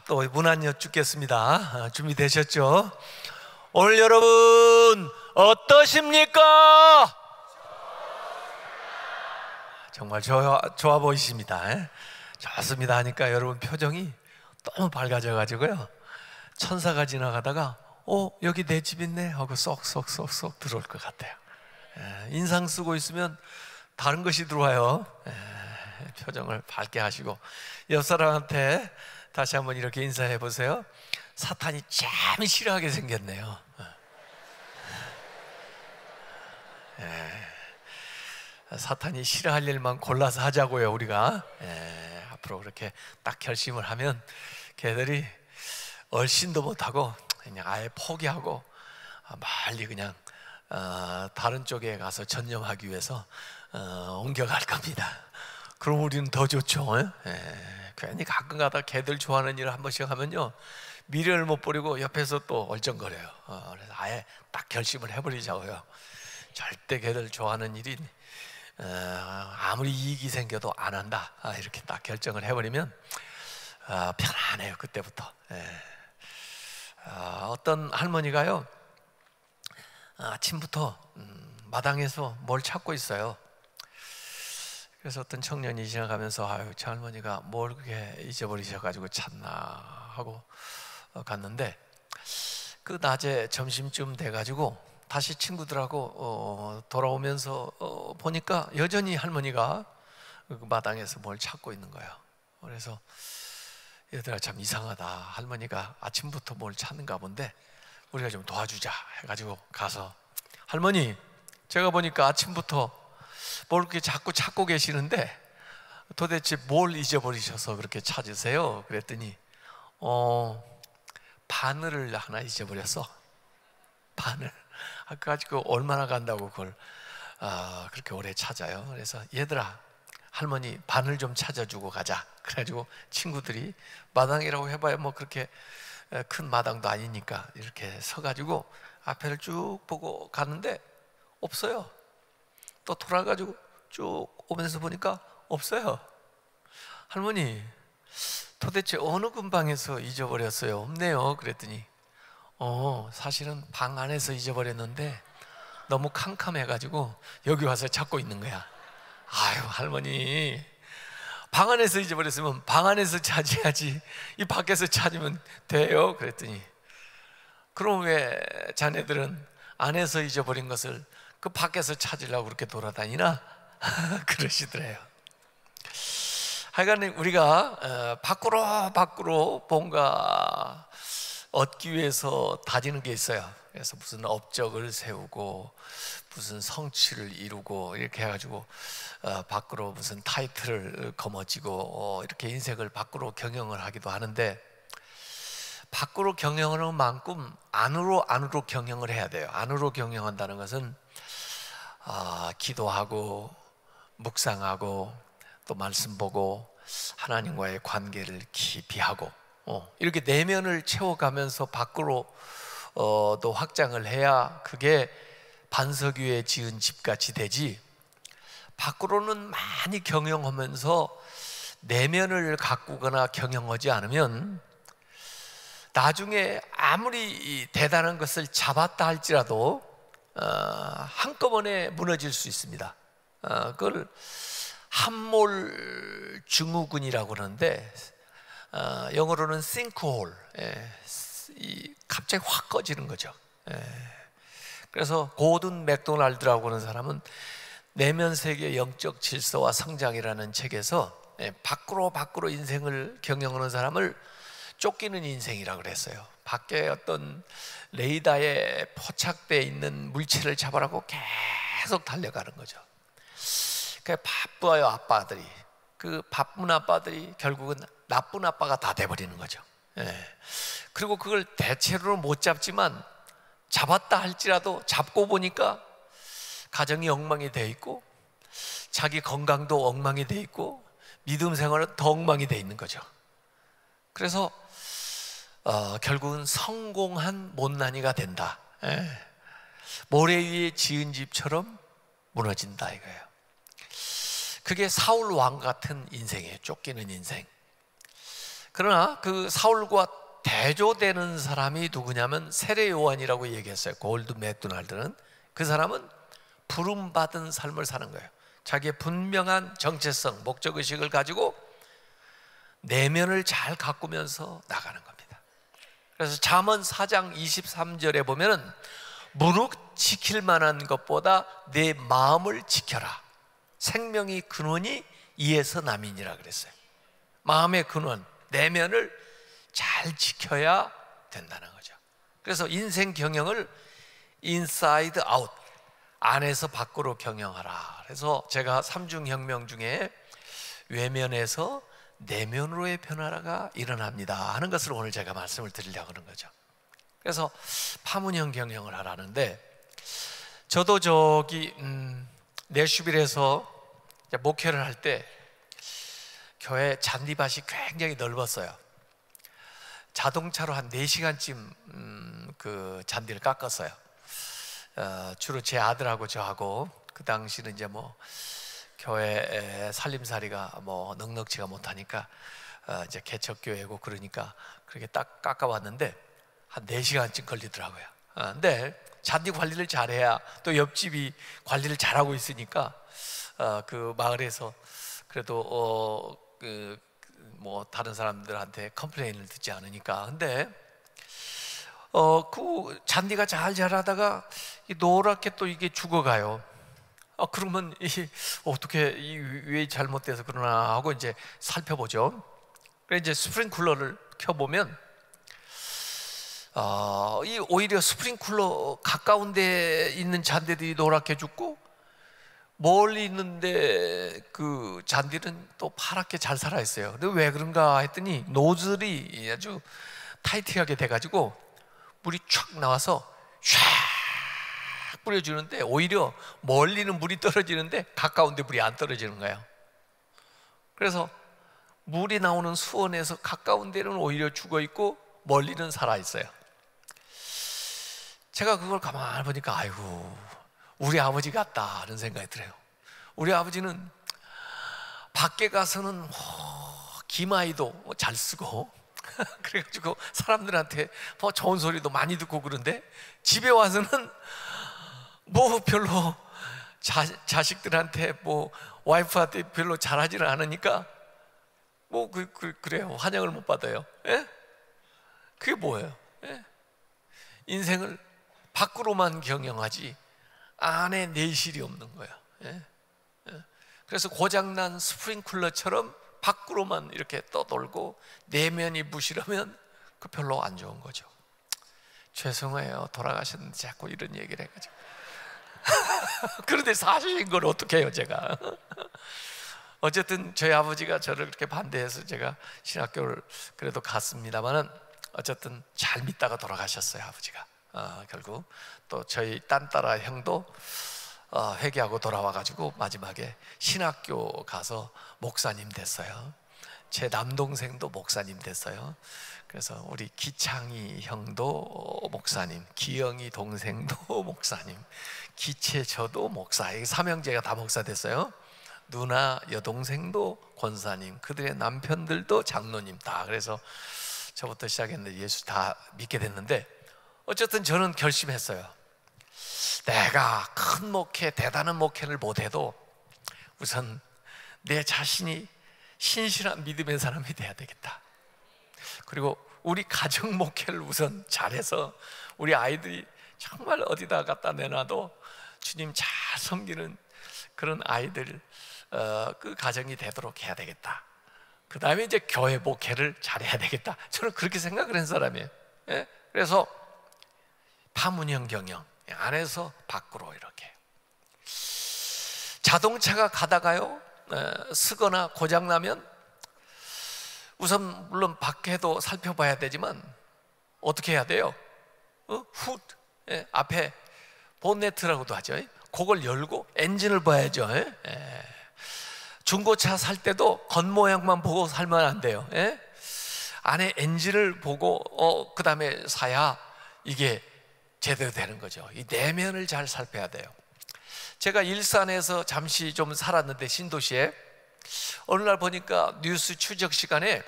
또 문안 여쭙겠습니다. 준비되셨죠? 오늘 여러분 어떠십니까? 정말 좋아 보이십니다. 좋습니다 하니까 여러분 표정이 너무 밝아져가지고요, 천사가 지나가다가 여기 내 집 있네 하고 쏙쏙쏙쏙 들어올 것 같아요. 인상 쓰고 있으면 다른 것이 들어와요. 표정을 밝게 하시고 옆 사람한테 다시 한번 이렇게 인사해 보세요. 사탄이 참 싫어하게 생겼네요. 사탄이 싫어할 일만 골라서 하자고요. 우리가 앞으로 그렇게 딱 결심을 하면 걔들이 얼씬도 못하고 그냥 아예 포기하고 멀리 그냥 다른 쪽에 가서 전념하기 위해서 옮겨갈 겁니다. 그럼 우리는 더 좋죠. 괜히 가끔 가다 걔들 좋아하는 일을 한 번씩 하면요, 미련을 못 버리고 옆에서 또 얼쩡거려요. 그래서 아예 딱 결심을 해버리자고요. 절대 걔들 좋아하는 일이 아무리 이익이 생겨도 안 한다, 이렇게 딱 결정을 해버리면 편안해요. 그때부터. 어떤 할머니가요, 아침부터 마당에서 뭘 찾고 있어요. 그래서 어떤 청년이 지나가면서 아유, 저 할머니가 뭘 그렇게 잊어버리셔가지고 찾나 하고 갔는데, 그 낮에 점심쯤 돼가지고 다시 친구들하고 돌아오면서 보니까 여전히 할머니가 그 마당에서 뭘 찾고 있는 거예요. 그래서 얘들아, 참 이상하다, 할머니가 아침부터 뭘 찾는가 본데 우리가 좀 도와주자 해가지고 가서, 할머니, 제가 보니까 아침부터 뭘 그렇게 자꾸 찾고 계시는데 도대체 뭘 잊어버리셔서 그렇게 찾으세요? 그랬더니 바늘을 하나 잊어버렸어. 바늘. 가지고 얼마나 간다고 그걸 그렇게 오래 찾아요. 그래서 얘들아, 할머니 바늘 좀 찾아주고 가자. 그래가지고 친구들이, 마당이라고 해봐야 뭐 그렇게 큰 마당도 아니니까 이렇게 서가지고 앞에를 쭉 보고 가는데 없어요. 또 돌아가지고 쭉 오면서 보니까 없어요. 할머니, 도대체 어느 근방에서 잊어버렸어요? 없네요. 그랬더니 사실은 방 안에서 잊어버렸는데 너무 캄캄해가지고 여기 와서 찾고 있는 거야. 아유, 할머니, 방 안에서 잊어버렸으면 방 안에서 찾아야지 이 밖에서 찾으면 돼요. 그랬더니, 그럼 왜 자네들은 안에서 잊어버린 것을 그 밖에서 찾으려고 그렇게 돌아다니나? 그러시더래요. 하여간 우리가 밖으로 뭔가 얻기 위해서 다지는 게 있어요. 그래서 무슨 업적을 세우고 무슨 성취를 이루고 이렇게 해가지고 밖으로 무슨 타이틀을 거머쥐고 이렇게 인생을 밖으로 경영을 하기도 하는데, 밖으로 경영하는 만큼 안으로 경영을 해야 돼요. 안으로 경영한다는 것은 기도하고 묵상하고 또 말씀 보고 하나님과의 관계를 깊이 하고 이렇게 내면을 채워가면서 밖으로 또 확장을 해야 그게 반석 위에 지은 집같이 되지, 밖으로는 많이 경영하면서 내면을 가꾸거나 경영하지 않으면 나중에 아무리 대단한 것을 잡았다 할지라도 한꺼번에 무너질 수 있습니다. 그걸 함몰 증후군이라고 그러는데 영어로는 sinkhole, 갑자기 확 꺼지는 거죠. 그래서 고든 맥도날드라고 하는 사람은 내면 세계 영적 질서와 성장이라는 책에서 밖으로 인생을 경영하는 사람을 쫓기는 인생이라고 그랬어요. 밖에 어떤 레이더에 포착되어 있는 물체를 잡으라고 계속 달려가는 거죠. 바빠요, 아빠들이. 그 바쁜 아빠들이 결국은 나쁜 아빠가 다 돼버리는 거죠. 그리고 그걸 대체로는 못 잡지만 잡았다 할지라도 잡고 보니까 가정이 엉망이 돼 있고 자기 건강도 엉망이 돼 있고 믿음 생활은 더 엉망이 돼 있는 거죠. 그래서 결국은 성공한 못난이가 된다. 모래 위에 지은 집처럼 무너진다 이거예요. 그게 사울 왕 같은 인생이에요. 쫓기는 인생. 그러나 그 사울과 대조되는 사람이 누구냐면 세례 요한이라고 얘기했어요. 골드 맥도날드는. 그 사람은 부름받은 삶을 사는 거예요. 자기의 분명한 정체성, 목적의식을 가지고 내면을 잘 가꾸면서 나가는 겁니다. 그래서 잠언 4장 23절에 보면은 무릇 지킬 만한 것보다 내 마음을 지켜라. 생명의 근원이 이에서 남이니라 그랬어요. 마음의 근원, 내면을 잘 지켜야 된다는 거죠. 그래서 인생 경영을 인사이드 아웃, 안에서 밖으로 경영하라. 그래서 제가 삼중혁명 중에 외면에서 내면으로의 변화가 일어납니다 하는 것을 오늘 제가 말씀을 드리려고 하는 거죠. 그래서 파문형 경영을 하라는데, 저도 저기 내슈빌에서 목회를 할 때 교회 잔디밭이 굉장히 넓었어요. 자동차로 한 4시간쯤 그 잔디를 깎았어요. 주로 제 아들하고 저하고, 그 당시는 이제 뭐 교회 살림살이가 뭐 넉넉지가 못하니까 이제 개척교회고 그러니까 그렇게 딱 깎아왔는데 한 4시간쯤 걸리더라고요. 근데 잔디 관리를 잘해야, 또 옆집이 관리를 잘하고 있으니까 그 마을에서 그래도 뭐 다른 사람들한테 컴플레인을 듣지 않으니까. 근데 그 잔디가 잘 자라다가 노랗게 또 이게 죽어가요. 그러면 어떻게 왜 잘못돼서 그러나 하고 이제 살펴보죠. 그래서 이제 스프링클러를 켜보면 오히려 스프링클러 가까운 데 있는 잔디들이 노랗게 죽고, 멀리 있는데 그 잔디는 또 파랗게 잘 살아있어요. 근데 왜 그런가 했더니 노즐이 아주 타이트하게 돼가지고 물이 촥 나와서 샥 뿌려주는데, 오히려 멀리는 물이 떨어지는데 가까운데 물이 안 떨어지는 거예요. 그래서 물이 나오는 수원에서 가까운 데는 오히려 죽어있고 멀리는 살아있어요. 제가 그걸 가만히 보니까 아이고, 우리 아버지 같다는 생각이 들어요. 우리 아버지는 밖에 가서는 기마이도 잘 쓰고 그래가지고 사람들한테 뭐 좋은 소리도 많이 듣고 그런데, 집에 와서는 뭐 별로 자식들한테 뭐 와이프한테 별로 잘하지는 않으니까 뭐 그래요. 환영을 못 받아요. 예? 그게 뭐예요? 예? 인생을 밖으로만 경영하지 안에 내실이 없는 거예요. 예? 예? 그래서 고장난 스프링클러처럼 밖으로만 이렇게 떠돌고 내면이 부실하면 그 별로 안 좋은 거죠. 죄송해요, 돌아가셨는데 자꾸 이런 얘기를 해가지고 그런데 사실인 걸 어떻게 해요 제가. 어쨌든 저희 아버지가 저를 그렇게 반대해서 제가 신학교를 그래도 갔습니다만은, 어쨌든 잘 믿다가 돌아가셨어요 아버지가. 결국 또 저희 딴따라 형도 회개하고 돌아와가지고 마지막에 신학교 가서 목사님 됐어요. 제 남동생도 목사님 됐어요. 그래서 우리 기창이 형도 목사님, 기영이 동생도 목사님, 기채 저도 목사, 삼형제가 다 목사 됐어요. 누나 여동생도 권사님, 그들의 남편들도 장로님 다. 그래서 저부터 시작했는데 예수 다 믿게 됐는데, 어쨌든 저는 결심했어요. 내가 큰 목회, 대단한 목회를 못해도 우선 내 자신이 신실한 믿음의 사람이 돼야 되겠다. 그리고 우리 가정 목회를 우선 잘해서 우리 아이들이 정말 어디다 갖다 내놔도 주님 잘 섬기는 그런 아이들, 그 가정이 되도록 해야 되겠다. 그 다음에 이제 교회 목회를 잘해야 되겠다. 저는 그렇게 생각을 한 사람이에요. 예? 그래서 파문형 경영, 안에서 밖으로 이렇게. 자동차가 가다가요 쓰거나 고장나면 우선 물론 밖에도 살펴봐야 되지만 어떻게 해야 돼요? 훗, 앞에 본네트라고도 하죠. 그걸 열고 엔진을 봐야죠. 중고차 살 때도 겉모양만 보고 살면 안 돼요. 안에 엔진을 보고 그 다음에 사야 이게 제대로 되는 거죠. 이 내면을 잘 살펴야 돼요. 제가 일산에서 잠시 좀 살았는데, 신도시에 어느 날 보니까 뉴스 추적 시간에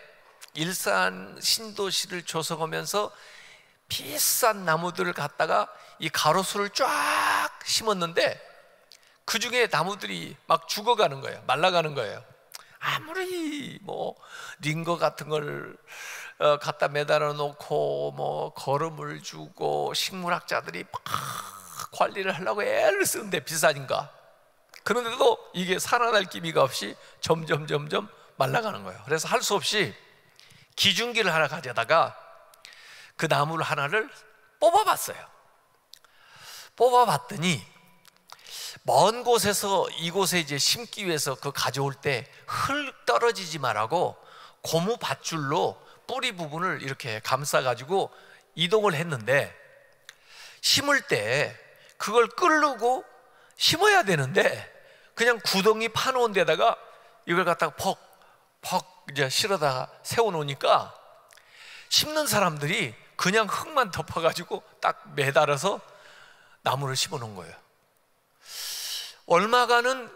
일산 신도시를 조성하면서 비싼 나무들을 갖다가 이 가로수를 쫙 심었는데 그 중에 나무들이 막 죽어가는 거예요. 말라가는 거예요. 아무리 뭐 링거 같은 걸 갖다 매달아 놓고 뭐 거름을 주고 식물학자들이 막 관리를 하려고 애를 쓰는데 비싸니까. 그런데도 이게 살아날 기미가 없이 점점 말라가는 거예요. 그래서 할 수 없이 기중기를 하나 가져다가 그 나무를 하나를 뽑아봤어요. 뽑아봤더니 먼 곳에서 이곳에 이제 심기 위해서 그 가져올 때 흙 떨어지지 말라고 고무 밧줄로 뿌리 부분을 이렇게 감싸가지고 이동을 했는데, 심을 때 그걸 끌고 심어야 되는데 그냥 구덩이 파놓은 데다가 이걸 갖다가 퍽 이제 실어다가 세워놓으니까 심는 사람들이 그냥 흙만 덮어가지고 딱 매달아서 나무를 심어놓은 거예요. 얼마간은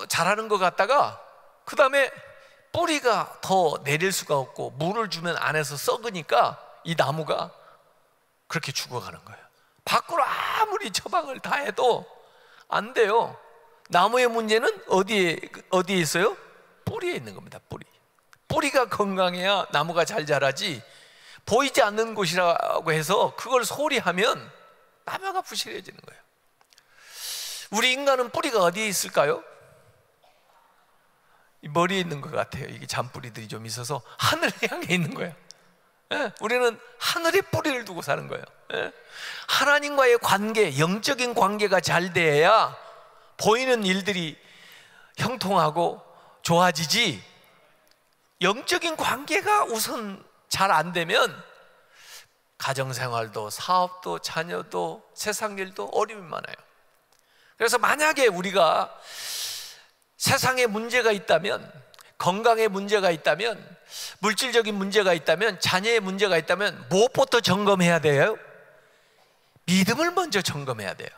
잘하는 것 같다가 그 다음에 뿌리가 더 내릴 수가 없고 물을 주면 안에서 썩으니까 이 나무가 그렇게 죽어가는 거예요. 밖으로 아무리 처방을 다 해도 안 돼요. 나무의 문제는 어디에 있어요? 뿌리에 있는 겁니다. 뿌리가 건강해야 나무가 잘 자라지, 보이지 않는 곳이라고 해서 그걸 소홀히 하면 나무가 부실해지는 거예요. 우리 인간은 뿌리가 어디에 있을까요? 머리에 있는 것 같아요. 이게 잔뿌리들이 좀 있어서 하늘을 향해 있는 거예요. 우리는 하늘에 뿌리를 두고 사는 거예요. 하나님과의 관계, 영적인 관계가 잘 돼야 보이는 일들이 형통하고 좋아지지, 영적인 관계가 우선 잘 안 되면 가정생활도 사업도 자녀도 세상 일도 어려움이 많아요. 그래서 만약에 우리가 세상에 문제가 있다면, 건강에 문제가 있다면, 물질적인 문제가 있다면, 자녀의 문제가 있다면 무엇부터 점검해야 돼요? 믿음을 먼저 점검해야 돼요.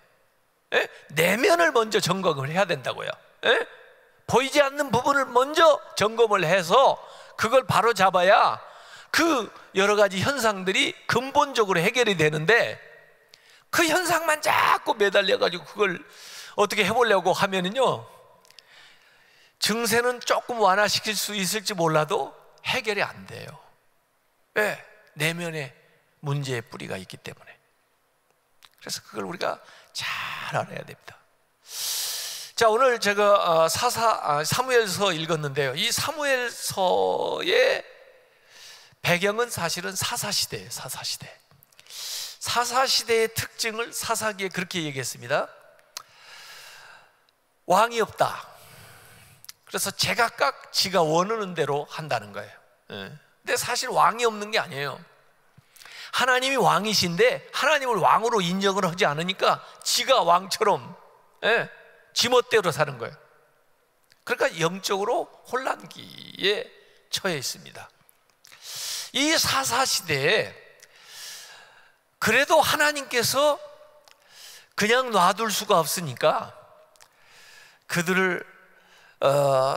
내면을 먼저 점검을 해야 된다고요. 보이지 않는 부분을 먼저 점검을 해서 그걸 바로 잡아야 그 여러 가지 현상들이 근본적으로 해결이 되는데, 그 현상만 자꾸 매달려가지고 그걸 어떻게 해보려고 하면은요, 증세는 조금 완화시킬 수 있을지 몰라도 해결이 안 돼요. 왜? 내면에 문제의 뿌리가 있기 때문에. 그래서 그걸 우리가 잘 알아야 됩니다. 자, 오늘 제가 사무엘서 읽었는데요, 이 사무엘서의 배경은 사실은 사사시대예요. 사사시대의 특징을 사사기에 그렇게 얘기했습니다. 왕이 없다. 그래서 제각각 지가 원하는 대로 한다는 거예요. 근데 사실 왕이 없는 게 아니에요. 하나님이 왕이신데 하나님을 왕으로 인정을 하지 않으니까 지가 왕처럼 지멋대로 사는 거예요. 그러니까 영적으로 혼란기에 처해 있습니다. 이 사사시대에 그래도 하나님께서 그냥 놔둘 수가 없으니까 그들을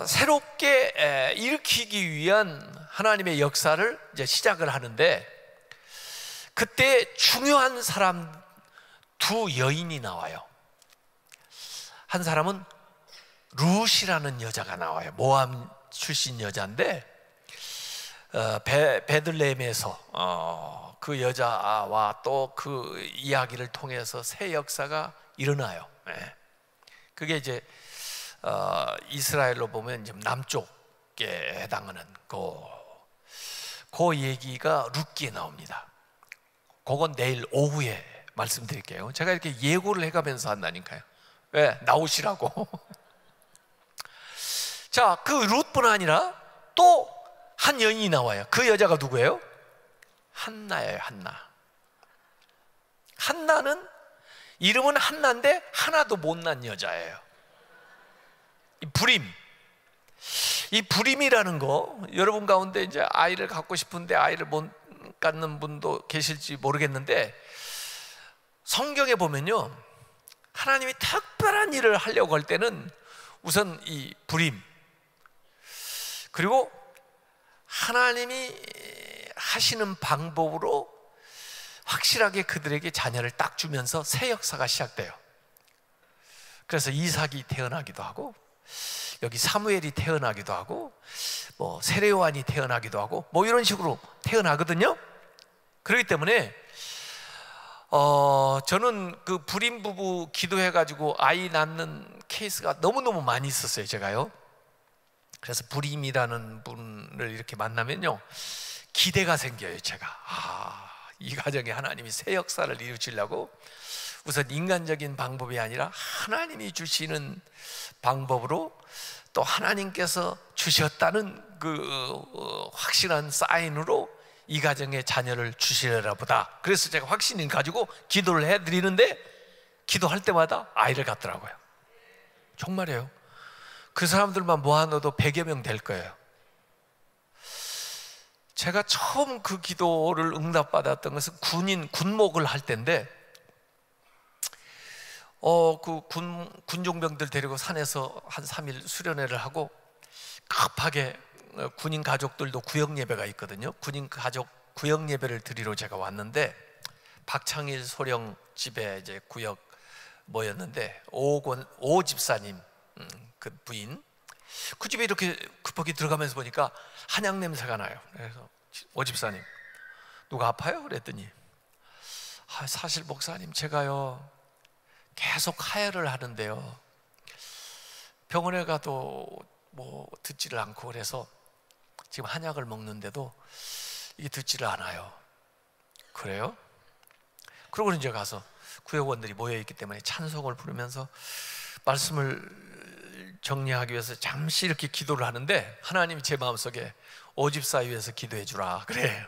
새롭게 일으키기 위한 하나님의 역사를 이제 시작을 하는데, 그때 중요한 사람 두 여인이 나와요. 한 사람은 룻이라는 여자가 나와요. 모함 출신 여자인데 베들레헴에서 그 여자와 또 그 이야기를 통해서 새 역사가 일어나요. 그게 이제 이스라엘로 보면 이제 남쪽에 해당하는 그 얘기가 룻기에 나옵니다. 그건 내일 오후에 말씀드릴게요. 제가 이렇게 예고를 해가면서 한다니까요. 왜? 나오시라고. 자, 그 룻뿐 아니라 또 한 여인이 나와요. 그 여자가 누구예요? 한나예요. 한나는 이름은 한나인데 하나도 못난 여자예요. 이 불임이라는 거, 여러분 가운데 이제 아이를 갖고 싶은데 아이를 못 갖는 분도 계실지 모르겠는데, 성경에 보면요, 하나님이 특별한 일을 하려고 할 때는 우선 이 불임, 그리고 하나님이 하시는 방법으로 확실하게 그들에게 자녀를 딱 주면서 새 역사가 시작돼요. 그래서 이삭이 태어나기도 하고, 여기 사무엘이 태어나기도 하고, 뭐 세례요한이 태어나기도 하고, 뭐 이런 식으로 태어나거든요. 그렇기 때문에 저는 그 불임 부부 기도해가지고 아이 낳는 케이스가 너무너무 많이 있었어요, 제가요. 그래서 불임이라는 분을 이렇게 만나면요, 기대가 생겨요. 제가 이 가정에 하나님이 새 역사를 이루시려고 우선 인간적인 방법이 아니라 하나님이 주시는 방법으로 또 하나님께서 주셨다는 그 확실한 사인으로 이 가정에 자녀를 주시려나 보다. 그래서 제가 확신을 가지고 기도를 해드리는데, 기도할 때마다 아이를 갖더라고요. 정말이에요. 그 사람들만 모아놓어도 100여 명 될 거예요. 제가 처음 그 기도를 응답받았던 것은 군목을 할 때인데, 그 군종병들 데리고 산에서 한 3일 수련회를 하고, 급하게 군인 가족들도 구역 예배가 있거든요. 군인 가족 구역 예배를 드리러 제가 왔는데, 박창일 소령 집에 이제 구역 모였는데, 오 집사님 그 부인, 그 집에 이렇게 급하게 들어가면서 보니까 한약 냄새가 나요. 그래서 오 집사님, 누가 아파요? 그랬더니 사실 목사님, 제가요 계속 하혈을 하는데요, 병원에 가도 뭐 듣지를 않고, 그래서 지금 한약을 먹는데도 이게 듣지를 않아요. 그래요? 그러고 이제 가서 구역원들이 모여있기 때문에 찬송을 부르면서 말씀을 정리하기 위해서 잠시 이렇게 기도를 하는데, 하나님이 제 마음속에 오집사 위해서 기도해 주라 그래요.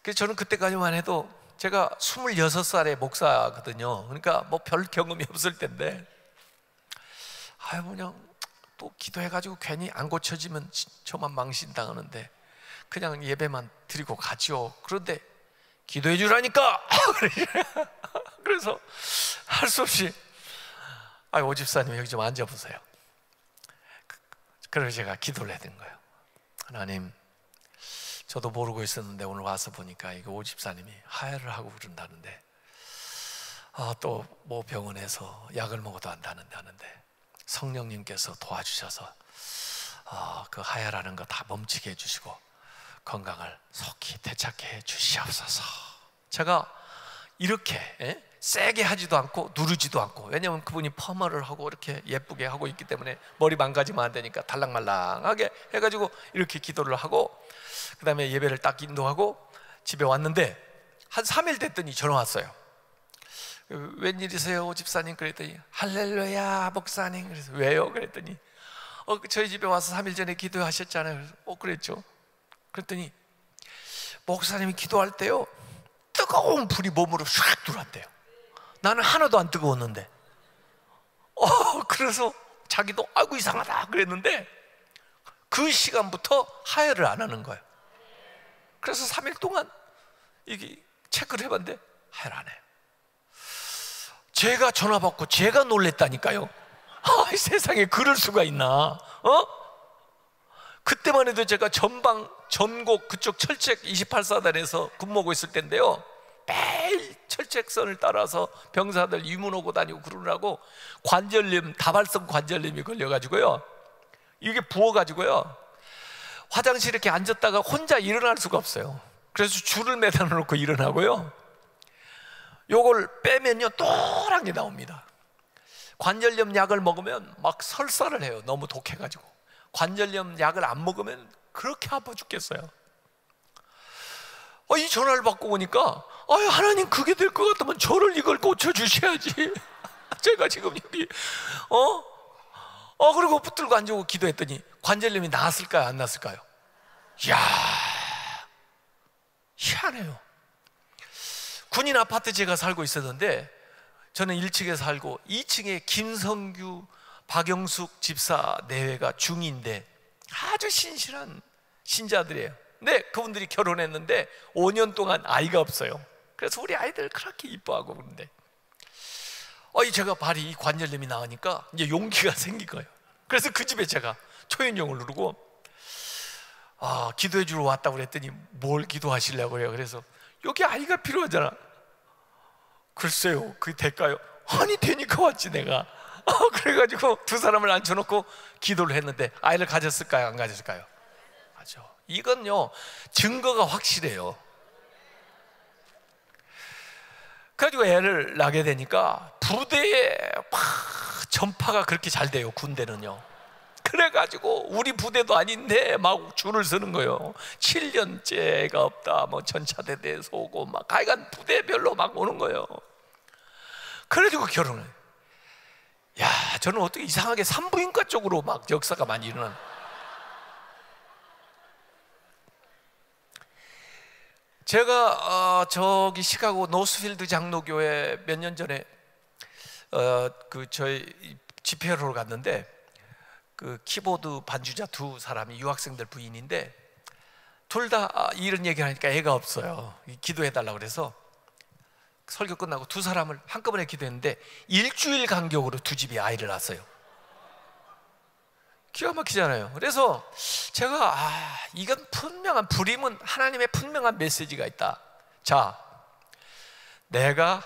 그래서 저는 그때까지만 해도 제가 26살의 목사거든요. 그러니까 뭐 별 경험이 없을 텐데, 그냥 또 기도해가지고 괜히 안 고쳐지면 저만 망신당하는데 그냥 예배만 드리고 가죠. 그런데 기도해 주라니까. 그래서 할 수 없이 오 집사님 여기 좀 앉아보세요. 그래서 제가 기도를 해드린 거예요. 하나님, 저도 모르고 있었는데 오늘 와서 보니까 이거 오 집사님이 하혈을 하고 그런다는데, 또 뭐 병원에서 약을 먹어도 안다는데 하는데, 성령님께서 도와주셔서 그 하혈하는 거 다 멈추게 해주시고 건강을 속히 되찾게 해 주시옵소서. 제가 이렇게 세게 하지도 않고 누르지도 않고, 왜냐하면 그분이 퍼머를 하고 이렇게 예쁘게 하고 있기 때문에 머리 망가지면 안 되니까 달랑말랑하게 해가지고 이렇게 기도를 하고, 그 다음에 예배를 딱 인도하고 집에 왔는데, 한 3일 됐더니 전화 왔어요. 웬일이세요 집사님? 그랬더니 할렐루야 목사님. 그래서 왜요? 그랬더니 저희 집에 와서 3일 전에 기도하셨잖아요. 그래서 그랬죠. 그랬더니 목사님이 기도할 때요, 뜨거운 불이 몸으로 샥 들어왔대요. 나는 하나도 안 뜨거웠는데. 그래서 자기도 아이고 이상하다 그랬는데, 그 시간부터 하혈을 안 하는 거예요. 그래서 3일 동안 이게 체크를 해봤는데 하혈 안 해요. 제가 전화 받고 제가 놀랬다니까요. 세상에 그럴 수가 있나? 그때만 해도 제가 전곡 그쪽 철책 28사단에서 근무하고 있을 때인데요, 매일 철책선을 따라서 병사들 유문 오고 다니고 그러느라고 관절염, 다발성 관절염이 걸려가지고요, 이게 부어가지고요, 화장실에 이렇게 앉았다가 혼자 일어날 수가 없어요. 그래서 줄을 매달아 놓고 일어나고요, 요걸 빼면요 노란 게 나옵니다. 관절염 약을 먹으면 막 설사를 해요. 너무 독해가지고. 관절염 약을 안 먹으면 그렇게 아파 죽겠어요. 이 전화를 받고 보니까 하나님, 그게 될 것 같으면 저를 이걸 고쳐주셔야지. 제가 지금 여기 그리고 붙들고 앉고 기도했더니 관절염이 나았을까요 안 나았을까요? 이야, 희한해요. 군인 아파트 제가 살고 있었는데, 저는 1층에 살고 2층에 김성규, 박영숙 집사 내외가 중인데 아주 신실한 신자들이에요. 근데 그분들이 결혼했는데 5년 동안 아이가 없어요. 그래서 우리 아이들 그렇게 이뻐하고 그러는데, 제가 발이 이 관절염이 나으니까 이제 용기가 생긴 거예요. 그래서 그 집에 제가 초인종을 누르고 기도해 주러 왔다고 그랬더니 뭘 기도하시려고 그래요. 그래서 여기 아이가 필요하잖아. 글쎄요, 그게 될까요? 아니 되니까 왔지 내가. 그래가지고 두 사람을 앉혀놓고 기도를 했는데 아이를 가졌을까요? 안 가졌을까요? 맞아. 이건요 증거가 확실해요. 그래가지고 애를 낳게 되니까 부대에 막 전파가 그렇게 잘 돼요. 군대는요. 그래가지고 우리 부대도 아닌데 막 줄을 서는 거예요. 7년째가 없다 뭐 전차대대에서 오고 막 하여간 부대별로 막 오는 거예요. 그래가지고 결혼을. 야, 저는 어떻게 이상하게 산부인과 쪽으로 막 역사가 많이 일어난. 제가 저기 시카고 노스필드 장로교회 몇 년 전에 저희 집회로 갔는데 그 키보드 반주자 두 사람이 유학생들 부인인데 둘 다 이런 얘기를 하니까 애가 없어요. 기도해달라고 그래서 설교 끝나고 두 사람을 한꺼번에 기도했는데 일주일 간격으로 두 집이 아이를 낳았어요. 기가 막히잖아요. 그래서 제가 이건 분명한 불임은 하나님의 분명한 메시지가 있다. 자, 내가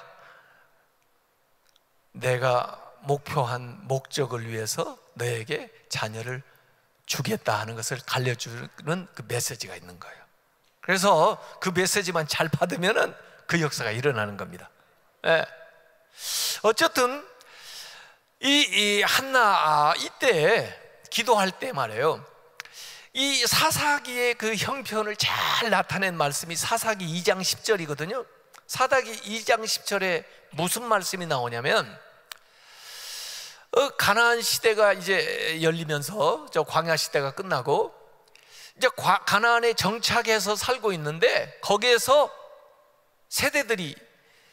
목표한 목적을 위해서 너에게 자녀를 주겠다 하는 것을 알려주는 그 메시지가 있는 거예요. 그래서 그 메시지만 잘 받으면은 그 역사가 일어나는 겁니다. 네. 어쨌든 이 한나 이때 기도할 때 말이에요. 이 사사기의 그 형편을 잘 나타낸 말씀이 사사기 2장 10절이거든요. 사사기 2장 10절에 무슨 말씀이 나오냐면 가나안 시대가 이제 열리면서 저 광야 시대가 끝나고 이제 가나안에 정착해서 살고 있는데 거기에서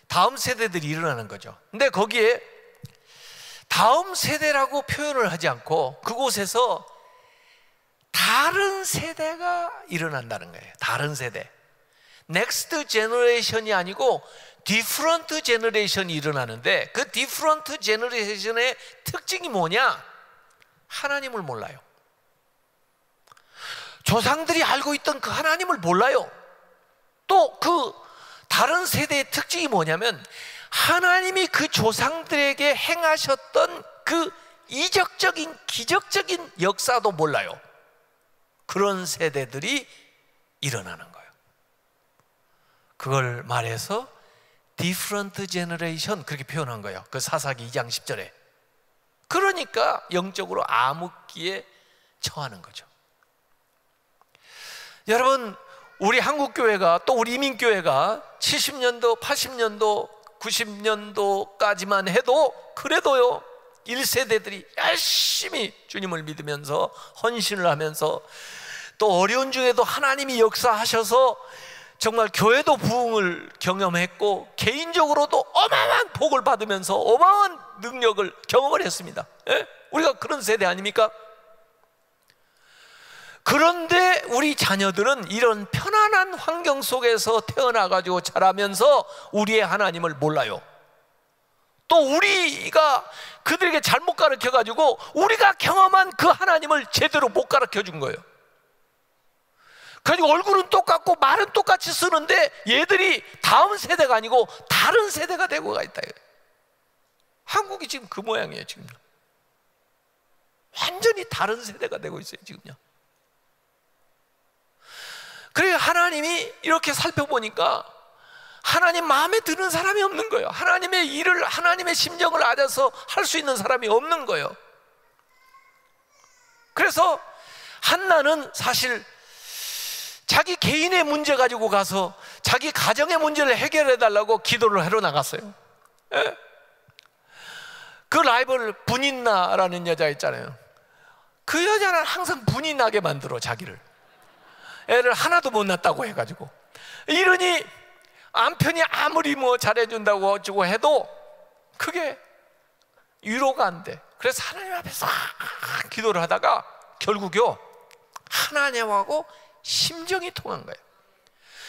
다음 세대들이 일어나는 거죠. 근데 거기에 다음 세대라고 표현을 하지 않고 그곳에서 다른 세대가 일어난다는 거예요. 다른 세대. 넥스트 제너레이션이 아니고 디프런트 제너레이션이 일어나는데 그 디프런트 제너레이션의 특징이 뭐냐? 하나님을 몰라요. 조상들이 알고 있던 그 하나님을 몰라요. 또 그 다른 세대의 특징이 뭐냐면 하나님이 그 조상들에게 행하셨던 그 이적적인 기적적인 역사도 몰라요. 그런 세대들이 일어나는 거예요. 그걸 말해서 different generation 그렇게 표현한 거예요. 그 사사기 2장 10절에. 그러니까 영적으로 암흑기에 처하는 거죠. 여러분, 우리 한국교회가 또 우리 이민교회가 70년도, 80년도, 90년도까지만 해도 그래도요 1세대들이 열심히 주님을 믿으면서 헌신을 하면서 또 어려운 중에도 하나님이 역사하셔서 정말 교회도 부흥을 경험했고 개인적으로도 어마어마한 복을 받으면서 어마어마한 능력을 경험을 했습니다. 예? 우리가 그런 세대 아닙니까? 그런데 우리 자녀들은 이런 편안한 환경 속에서 태어나가지고 자라면서 우리의 하나님을 몰라요. 또 우리가 그들에게 잘못 가르쳐가지고 우리가 경험한 그 하나님을 제대로 못 가르쳐준 거예요. 그래서 얼굴은 똑같고 말은 똑같이 쓰는데 얘들이 다음 세대가 아니고 다른 세대가 되고 가 있다. 한국이 지금 그 모양이에요. 지금 완전히 다른 세대가 되고 있어요. 지금요. 그래 하나님이 이렇게 살펴보니까 하나님 마음에 드는 사람이 없는 거예요. 하나님의 일을, 하나님의 심정을 알아서 할 수 있는 사람이 없는 거예요. 그래서 한나는 사실 자기 개인의 문제 가지고 가서 자기 가정의 문제를 해결해 달라고 기도를 하러 나갔어요. 예? 그 라이벌 분인나라는 여자 있잖아요. 그 여자는 항상 분이 나게 만들어. 자기를 애를 하나도 못 낳았다고 해가지고 이러니 남편이 아무리 뭐 잘해준다고 어쩌고 해도 그게 위로가 안 돼. 그래서 하나님 앞에서 기도를 하다가 결국요 하나님하고 심정이 통한 거예요.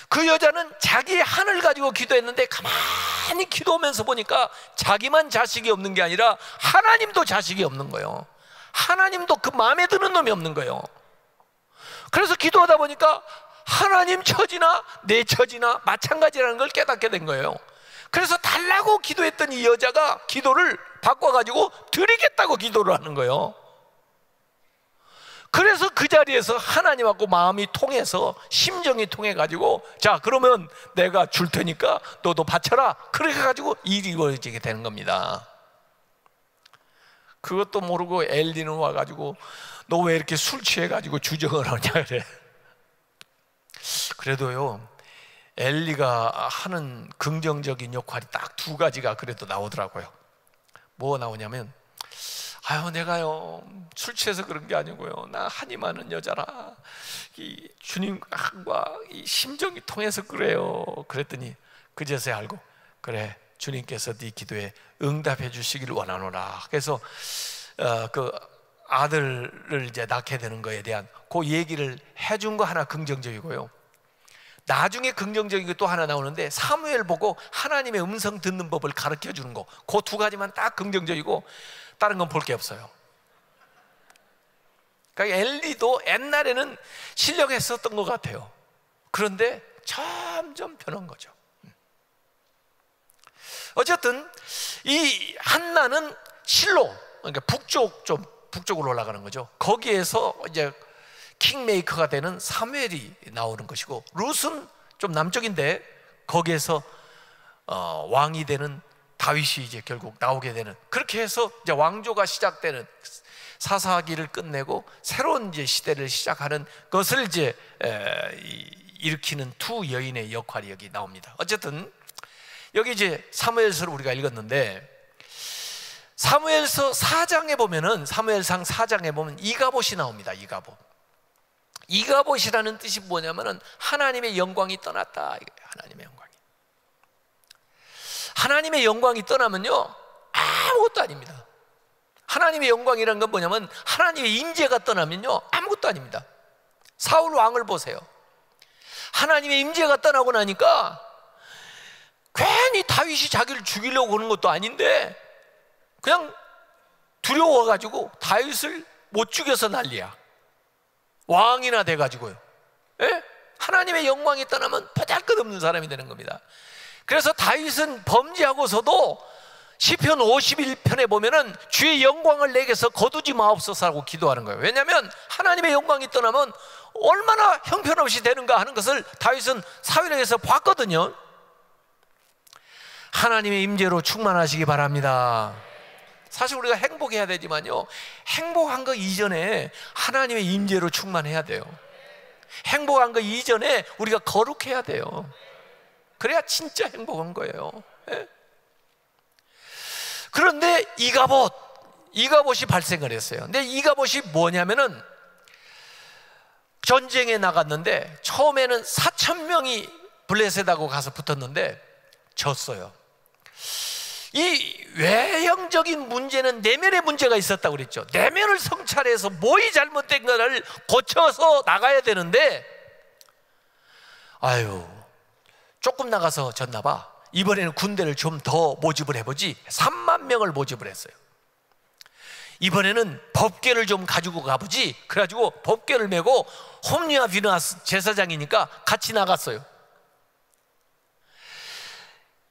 그 여자는 자기의 한을 가지고 기도했는데 가만히 기도하면서 보니까 자기만 자식이 없는 게 아니라 하나님도 자식이 없는 거예요. 하나님도 그 마음에 드는 놈이 없는 거예요. 그래서 기도하다 보니까 하나님 처지나 내 처지나 마찬가지라는 걸 깨닫게 된 거예요. 그래서 달라고 기도했던 이 여자가 기도를 바꿔가지고 드리겠다고 기도를 하는 거예요. 그래서 그 자리에서 하나님하고 마음이 통해서, 심정이 통해가지고, 자 그러면 내가 줄 테니까 너도 바쳐라, 그렇게 가지고 일이 이루어지게 되는 겁니다. 그것도 모르고 엘리는 와가지고 너 왜 이렇게 술 취해가지고 주정을 하냐 그래. 그래도요, 엘리가 하는 긍정적인 역할이 딱 두 가지가 그래도 나오더라고요. 뭐 나오냐면, 아유 내가요 술 취해서 그런 게 아니고요, 나 한이 많은 여자라 이 주님과 이 심정이 통해서 그래요. 그랬더니 그제서야 알고, 그래 주님께서 네 기도에 응답해 주시기를 원하노라. 그래서 그 아들을 이제 낳게 되는 거에 대한 그 얘기를 해준 거 하나 긍정적이고요. 나중에 긍정적인 게 또 하나 나오는데, 사무엘 보고 하나님의 음성 듣는 법을 가르쳐 주는 거, 그 두 가지만 딱 긍정적이고 다른 건 볼 게 없어요. 그러니까 엘리도 옛날에는 신령했었던 것 같아요. 그런데 점점 변한 거죠. 어쨌든 이 한나는 실로, 그러니까 북쪽으로 올라가는 거죠. 거기에서 이제 킹메이커가 되는 사무엘이 나오는 것이고, 룻은 좀 남쪽인데 거기에서 왕이 되는 다윗이 이제 결국 나오게 되는, 그렇게 해서 이제 왕조가 시작되는, 사사기를 끝내고 새로운 이제 시대를 시작하는 것을 이제 일으키는 두 여인의 역할이 여기 나옵니다. 어쨌든 여기 이제 사무엘서를 우리가 읽었는데, 사무엘서 4장에 보면은, 사무엘상 4장에 보면 이가봇이 나옵니다. 이가봇이라는 뜻이 뭐냐면은 하나님의 영광이 떠났다, 하나님의 영광이. 하나님의 영광이 떠나면요 아무것도 아닙니다. 하나님의 영광이라는 건 뭐냐면, 하나님의 임재가 떠나면요 아무것도 아닙니다. 사울 왕을 보세요. 하나님의 임재가 떠나고 나니까 괜히 다윗이 자기를 죽이려고 하는 것도 아닌데 그냥 두려워가지고 다윗을 못 죽여서 난리야. 왕이나 돼가지고요. 예? 하나님의 영광이 떠나면 보잘것없는 사람이 되는 겁니다. 그래서 다윗은 범죄하고서도 시편 51편에 보면은 주의 영광을 내게서 거두지 마옵소서라고 기도하는 거예요. 왜냐하면 하나님의 영광이 떠나면 얼마나 형편없이 되는가 하는 것을 다윗은 사회에서 봤거든요. 하나님의 임재로 충만하시기 바랍니다. 사실 우리가 행복해야 되지만요, 행복한 거 이전에 하나님의 임재로 충만해야 돼요. 행복한 거 이전에 우리가 거룩해야 돼요. 그래야 진짜 행복한 거예요. 예? 그런데 이가봇이 발생을 했어요. 근데 이가봇이 뭐냐면은, 전쟁에 나갔는데 처음에는 4,000명이 블레셋하고 가서 붙었는데 졌어요. 이 외형적인 문제는 내면의 문제가 있었다고 그랬죠. 내면을 성찰해서 뭐이 잘못된 거를 고쳐서 나가야 되는데, 아유 조금 나가서 졌나 봐. 이번에는 군대를 좀 더 모집을 해보지. 3만 명을 모집을 했어요. 이번에는 법궤를 좀 가지고 가보지. 그래가지고 법궤를 메고 홈리와 비느하스 제사장이니까 같이 나갔어요.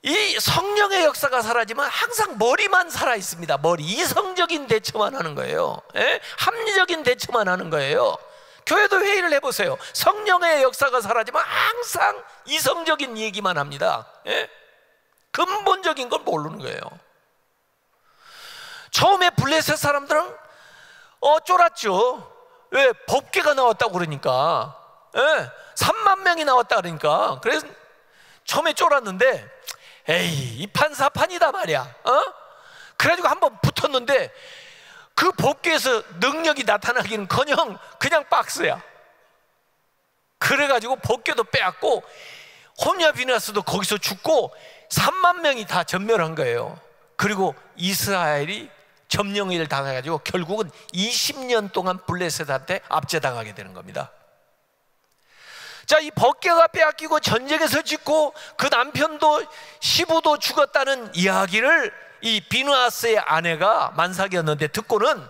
이 성령의 역사가 사라지면 항상 머리만 살아 있습니다. 머리, 이성적인 대처만 하는 거예요. 예? 합리적인 대처만 하는 거예요. 교회도 회의를 해보세요. 성령의 역사가 사라지면 항상 이성적인 얘기만 합니다. 예? 근본적인 걸 모르는 거예요. 처음에 블레셋 사람들은 쫄았죠. 왜? 법궤가 나왔다고 그러니까. 예? 3만 명이 나왔다 그러니까. 그래서 처음에 쫄았는데, 에이 이 판사판이다 말이야. 그래가지고 한번 붙었는데 그 법궤에서 능력이 나타나기는커녕 그냥 박스야. 그래가지고 법궤도 빼앗고 홈리와 비느하스도 거기서 죽고 3만 명이 다 전멸한 거예요. 그리고 이스라엘이 점령을 당해가지고 결국은 20년 동안 블레셋한테 압제당하게 되는 겁니다. 자, 이 법궤가 빼앗기고 전쟁에서 짓고 그 남편도 시부도 죽었다는 이야기를 이 비느하스의 아내가 만삭이었는데 듣고는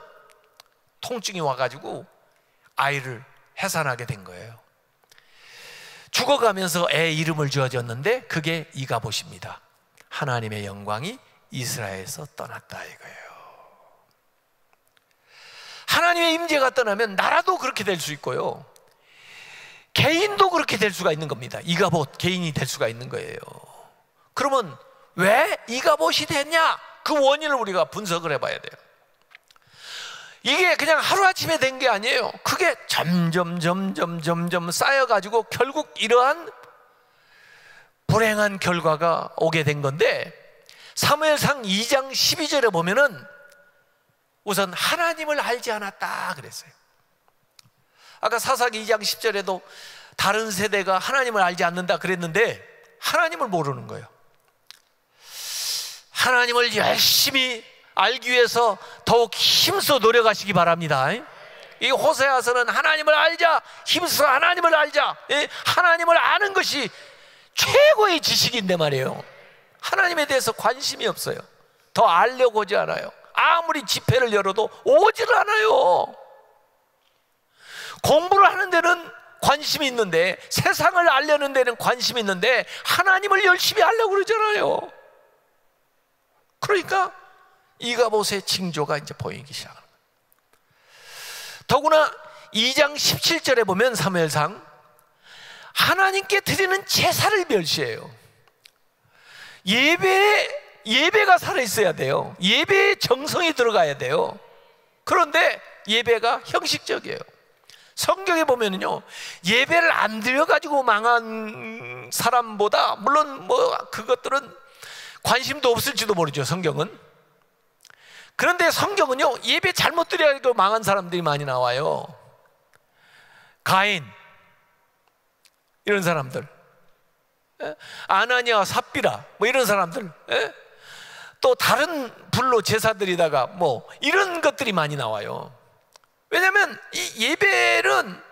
통증이 와가지고 아이를 해산하게 된 거예요. 죽어가면서 애 이름을 지어줬는데 그게 이가봇입니다. 하나님의 영광이 이스라엘에서 떠났다 이거예요. 하나님의 임재가 떠나면 나라도 그렇게 될 수 있고요, 개인도 그렇게 될 수가 있는 겁니다. 이가봇 개인이 될 수가 있는 거예요. 그러면 왜 이가봇이 됐냐? 그 원인을 우리가 분석을 해봐야 돼요. 이게 그냥 하루아침에 된 게 아니에요. 그게 점점 쌓여가지고 결국 이러한 불행한 결과가 오게 된 건데, 사무엘상 2장 12절에 보면은 우선 하나님을 알지 않았다 그랬어요. 아까 사사기 2장 10절에도 다른 세대가 하나님을 알지 않는다 그랬는데 하나님을 모르는 거예요. 하나님을 열심히 알기 위해서 더욱 힘써 노력하시기 바랍니다. 이 호세아서는 하나님을 알자, 힘써 하나님을 알자, 하나님을 아는 것이 최고의 지식인데 말이에요. 하나님에 대해서 관심이 없어요. 더 알려고 하지 않아요. 아무리 집회를 열어도 오질 않아요. 공부를 하는 데는 관심이 있는데, 세상을 알려는 데는 관심이 있는데 하나님을 열심히 알려고 그러잖아요. 그러니까 이가봇의 징조가 이제 보이기 시작합니다. 더구나 2장 17절에 보면 사무엘상 하나님께 드리는 제사를 멸시해요. 예배가 살아있어야 돼요. 예배에 정성이 들어가야 돼요. 그런데 예배가 형식적이에요. 성경에 보면은요, 예배를 안 드려가지고 망한 사람보다, 물론 뭐 그것들은 관심도 없을지도 모르죠, 성경은. 그런데 성경은요, 예배 잘못 드려가지고 망한 사람들이 많이 나와요. 가인 이런 사람들, 아나니아와 삽비라 뭐 이런 사람들, 또 다른 불로 제사 드리다가 뭐 이런 것들이 많이 나와요. 왜냐하면 이 예배는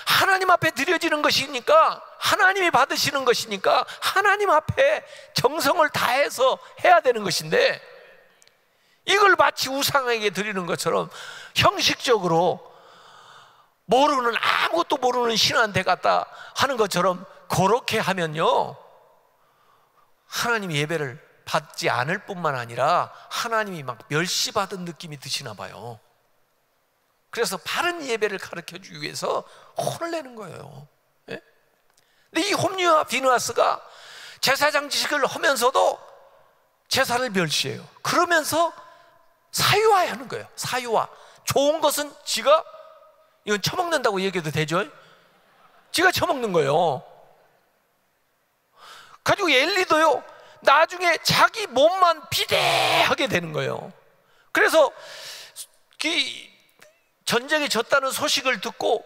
하나님 앞에 드려지는 것이니까, 하나님이 받으시는 것이니까 하나님 앞에 정성을 다해서 해야 되는 것인데, 이걸 마치 우상에게 드리는 것처럼 형식적으로 모르는, 아무것도 모르는 신한테 갖다 하는 것처럼 그렇게 하면요, 하나님 예배를 받지 않을 뿐만 아니라 하나님이 막 멸시받은 느낌이 드시나 봐요. 그래서 바른 예배를 가르쳐주기 위해서 혼을 내는 거예요. 예? 근데 이 홈리와 비느하스가 제사장 지식을 하면서도 제사를 멸시해요. 그러면서 사유화하는 거예요. 사유화. 좋은 것은 지가, 이건 처먹는다고 얘기해도 되죠? 지가 처먹는 거예요. 가지고 엘리도요, 나중에 자기 몸만 비대하게 되는 거예요. 그래서 전쟁에 졌다는 소식을 듣고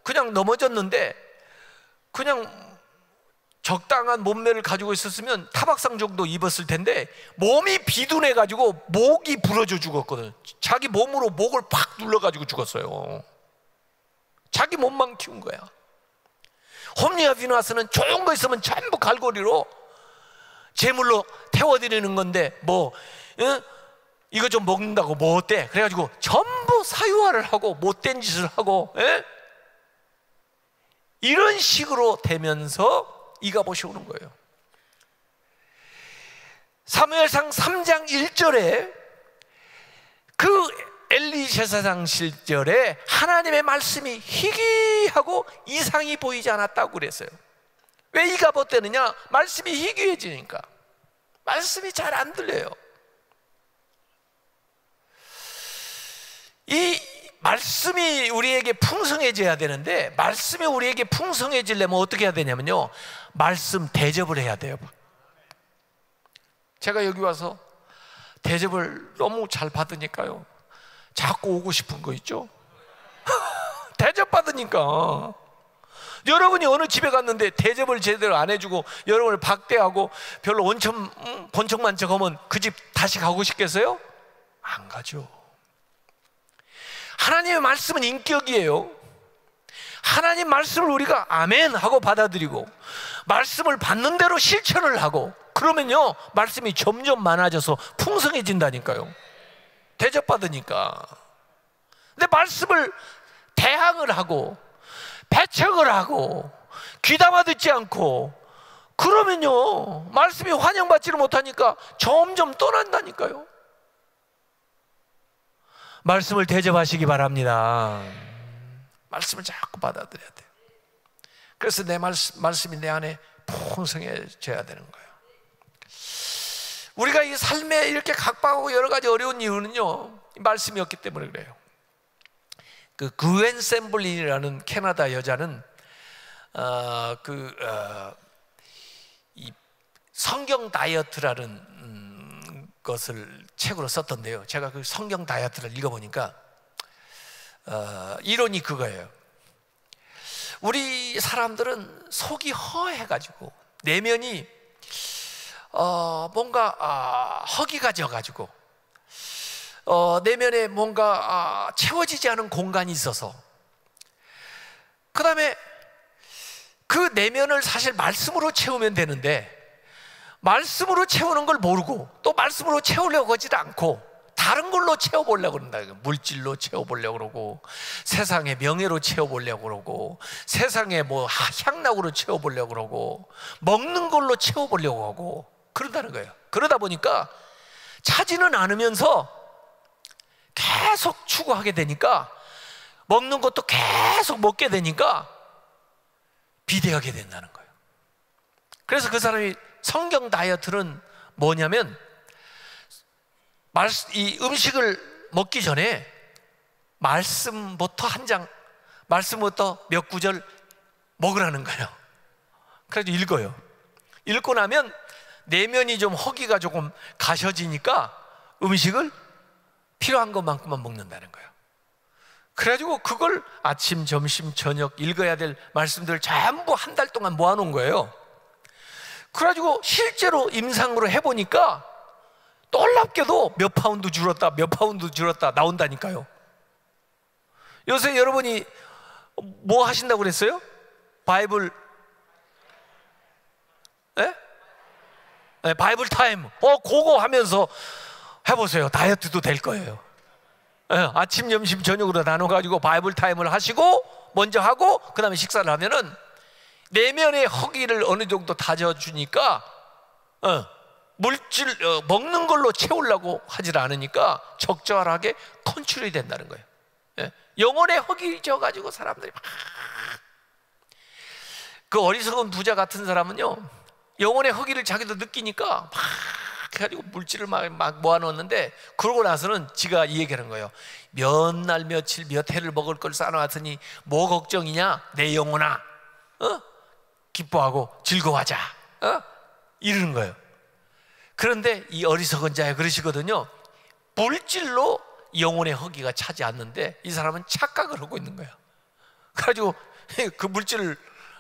그냥 넘어졌는데, 그냥 적당한 몸매를 가지고 있었으면 타박상 정도 입었을 텐데 몸이 비둔해가지고 목이 부러져 죽었거든. 자기 몸으로 목을 팍 눌러가지고 죽었어요. 자기 몸만 키운 거야. 홈리와 비느하스는 좋은 거 있으면 전부 갈고리로 제물로 태워드리는 건데, 뭐 이거 좀 먹는다고 뭐 어때? 그래가지고 전부 사유화를 하고 못된 짓을 하고, 이런 식으로 되면서 이가봇이 오는 거예요. 사무엘상 3장 1절에 그 엘리 제사장 시절에 하나님의 말씀이 희귀하고 이상이 보이지 않았다고 그랬어요. 왜 이가봇 되느냐? 말씀이 희귀해지니까. 말씀이 잘 안 들려요. 이 말씀이 우리에게 풍성해져야 되는데, 말씀이 우리에게 풍성해지려면 어떻게 해야 되냐면요, 말씀 대접을 해야 돼요. 제가 여기 와서 대접을 너무 잘 받으니까요, 자꾸 오고 싶은 거 있죠? 대접 받으니까. 여러분이 어느 집에 갔는데 대접을 제대로 안 해주고 여러분을 박대하고 별로 본청만척하면 그 집 다시 가고 싶겠어요? 안 가죠. 하나님의 말씀은 인격이에요. 하나님 말씀을 우리가 아멘 하고 받아들이고 말씀을 받는 대로 실천을 하고, 그러면요 말씀이 점점 많아져서 풍성해진다니까요. 대접받으니까. 근데 말씀을 대항을 하고 배척을 하고 귀담아 듣지 않고 그러면요, 말씀이 환영받지를 못하니까 점점 떠난다니까요. 말씀을 대접하시기 바랍니다. 말씀을 자꾸 받아들여야 돼요. 그래서 내 말씀이 내 안에 풍성해져야 되는 거예요. 우리가 이 삶에 이렇게 각박하고 여러 가지 어려운 이유는요, 말씀이 없기 때문에 그래요. 그 그웬 샘블린이라는 캐나다 여자는 이 성경 다이어트라는 것을 책으로 썼던데요. 제가 그 성경 다이어트를 읽어보니까 이론이 그거예요. 우리 사람들은 속이 허해가지고 내면이 뭔가 허기가 져가지고 내면에 뭔가 채워지지 않은 공간이 있어서, 그 다음에 그 내면을 사실 말씀으로 채우면 되는데 말씀으로 채우는 걸 모르고 또 말씀으로 채우려고 하지 않고 다른 걸로 채워보려고 그런다. 물질로 채워보려고 그러고, 세상의 명예로 채워보려고 그러고, 세상의 뭐 향락으로 채워보려고 그러고, 먹는 걸로 채워보려고 하고 그런다는 거예요. 그러다 보니까 차지는 않으면서 계속 추구하게 되니까, 먹는 것도 계속 먹게 되니까 비대하게 된다는 거예요. 그래서 그 사람이 성경 다이어트는 뭐냐면, 이 음식을 먹기 전에 말씀부터 한 장, 말씀부터 몇 구절 먹으라는 거예요. 그래서 읽어요. 읽고 나면 내면이 좀 허기가 조금 가셔지니까 음식을 필요한 것만큼만 먹는다는 거예요. 그래가지고 그걸 아침, 점심, 저녁 읽어야 될 말씀들을 전부 한 달 동안 모아놓은 거예요. 그래가지고 실제로 임상으로 해보니까 놀랍게도 몇 파운드 줄었다, 몇 파운드 줄었다 나온다니까요. 요새 여러분이 뭐 하신다고 그랬어요? 바이블, 네? 네, 바이블 타임. 그거 하면서 해보세요. 다이어트도 될 거예요. 네, 아침, 점심, 저녁으로 나눠가지고 바이블 타임을 하시고 먼저 하고 그 다음에 식사를 하면은 내면의 허기를 어느 정도 다져주니까 물질, 먹는 걸로 채우려고 하질 않으니까 적절하게 컨트롤이 된다는 거예요. 예? 영혼의 허기 져가지고 사람들이 막, 그 어리석은 부자 같은 사람은요, 영혼의 허기를 자기도 느끼니까 막 해가지고 물질을 막 모아놓는데, 그러고 나서는 지가 이 얘기하는 거예요. 몇 날 며칠 몇 해를 먹을 걸 쌓아놨으니 뭐 걱정이냐 내 영혼아, 기뻐하고 즐거워하자, 이러는 거예요. 그런데 이 어리석은 자야 그러시거든요. 물질로 영혼의 허기가 차지 않는데 이 사람은 착각을 하고 있는 거예요. 그래가지고 그 물질을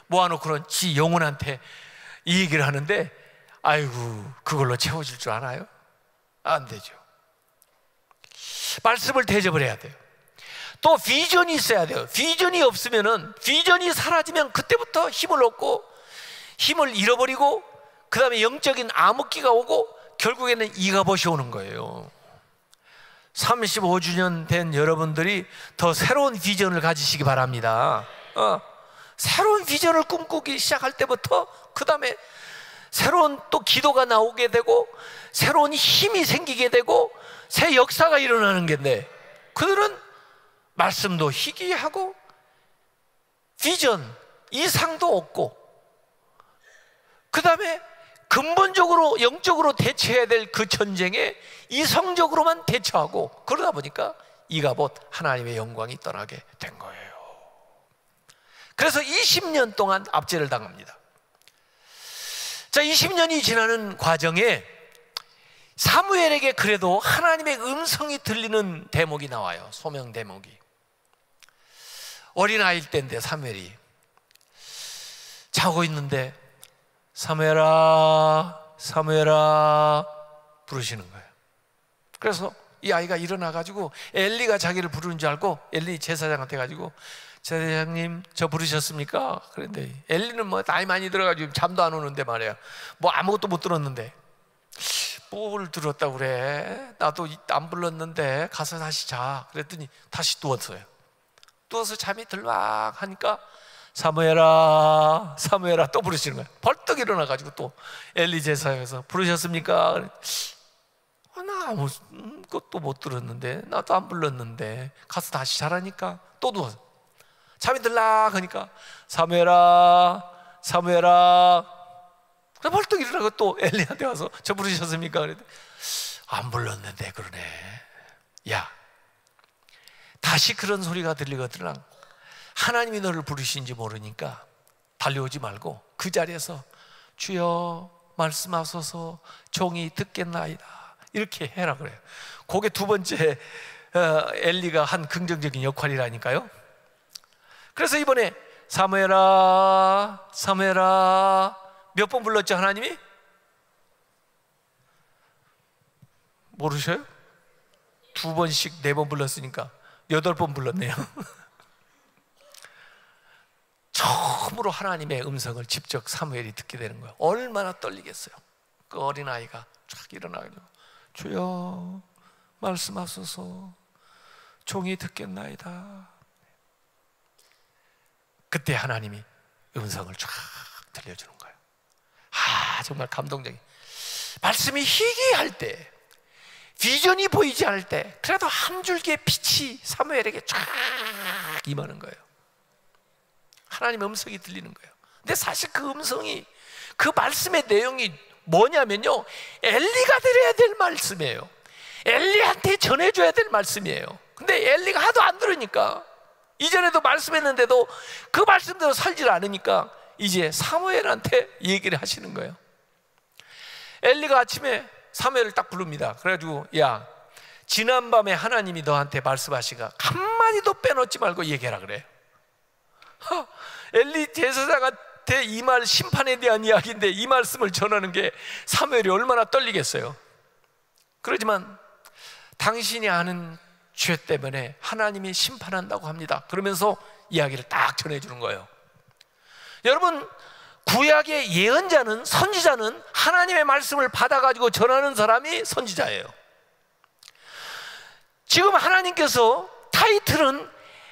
모아놓고는 지 영혼한테 이 얘기를 하는데, 아이고 그걸로 채워질 줄 알아요? 안 되죠. 말씀을 대접을 해야 돼요. 또 비전이 있어야 돼요. 비전이 없으면은, 비전이 사라지면 그때부터 힘을 얻고 힘을 잃어버리고 그 다음에 영적인 암흑기가 오고 결국에는 이가봇이 오는 거예요. 35주년 된 여러분들이 더 새로운 비전을 가지시기 바랍니다. 새로운 비전을 꿈꾸기 시작할 때부터 그 다음에 새로운 또 기도가 나오게 되고 새로운 힘이 생기게 되고 새 역사가 일어나는 건데, 그들은 말씀도 희귀하고 비전 이상도 없고 그 다음에 근본적으로 영적으로 대처해야 될 그 전쟁에 이성적으로만 대처하고, 그러다 보니까 이가봇 하나님의 영광이 떠나게 된 거예요. 그래서 20년 동안 압제를 당합니다. 자, 20년이 지나는 과정에 사무엘에게 그래도 하나님의 음성이 들리는 대목이 나와요. 소명 대목이. 어린아이일 때인데 사무엘이 자고 있는데 사무엘아, 사무엘아 부르시는 거예요. 그래서 이 아이가 일어나가지고 엘리가 자기를 부르는 줄 알고 엘리 제사장한테 가지고, 제사장님 저 부르셨습니까? 그런데 엘리는 뭐 나이 많이 들어가지고 잠도 안 오는데 말이야, 뭐 아무것도 못 들었는데, 뭘 들었다고 그래? 나도 안 불렀는데 가서 다시 자. 그랬더니 다시 누웠어요. 누워서 잠이 들막 하니까 사무엘아, 사무엘아 또 부르시는 거예요. 벌떡 일어나가지고 또 엘리 제사장에서 부르셨습니까? 나 아무것도 못 들었는데, 나도 안 불렀는데. 가서 다시 자라니까 또 누워서 잠이 들라 하니까 사무엘아, 사무엘아. 그래 벌떡 일어나고 또 엘리한테 와서 저 부르셨습니까? 그랬더니 안 불렀는데 그러네. 야, 다시 그런 소리가 들리거든. 하나님이 너를 부르신지 모르니까 달려오지 말고 그 자리에서 주여 말씀하소서 종이 듣겠나이다 이렇게 해라 그래요. 그게 두 번째 엘리가 한 긍정적인 역할이라니까요. 그래서 이번에 사무엘아, 사무엘아 몇 번 불렀죠 하나님이? 모르셔요? 두 번씩, 네 번 불렀으니까 8번 불렀네요. 처음으로 하나님의 음성을 직접 사무엘이 듣게 되는 거예요. 얼마나 떨리겠어요. 그 어린아이가 쫙 일어나가지고 주여 말씀하소서 종이 듣겠나이다. 그때 하나님이 음성을 쫙 들려주는 거예요. 정말 감동적인. 말씀이 희귀할 때, 비전이 보이지 않을 때, 그래도 한 줄기의 빛이 사무엘에게 쫙 임하는 거예요. 하나님의 음성이 들리는 거예요. 근데 사실 그 음성이, 그 말씀의 내용이 뭐냐면요, 엘리가 드려야 될 말씀이에요. 엘리한테 전해줘야 될 말씀이에요. 근데 엘리가 하도 안 들으니까, 이전에도 말씀했는데도 그 말씀대로 살질 않으니까 이제 사무엘한테 얘기를 하시는 거예요. 엘리가 아침에 사무엘을 딱 부릅니다. 그래가지고 야, 지난밤에 하나님이 너한테 말씀하시가 한마디도 빼놓지 말고 얘기해라 그래요. 엘리 제사장한테 이 말, 심판에 대한 이야기인데 이 말씀을 전하는 게 사무엘이 얼마나 떨리겠어요. 그러지만 당신이 아는 죄 때문에 하나님이 심판한다고 합니다. 그러면서 이야기를 딱 전해주는 거예요. 여러분, 구약의 예언자는, 선지자는 하나님의 말씀을 받아가지고 전하는 사람이 선지자예요. 지금 하나님께서 타이틀은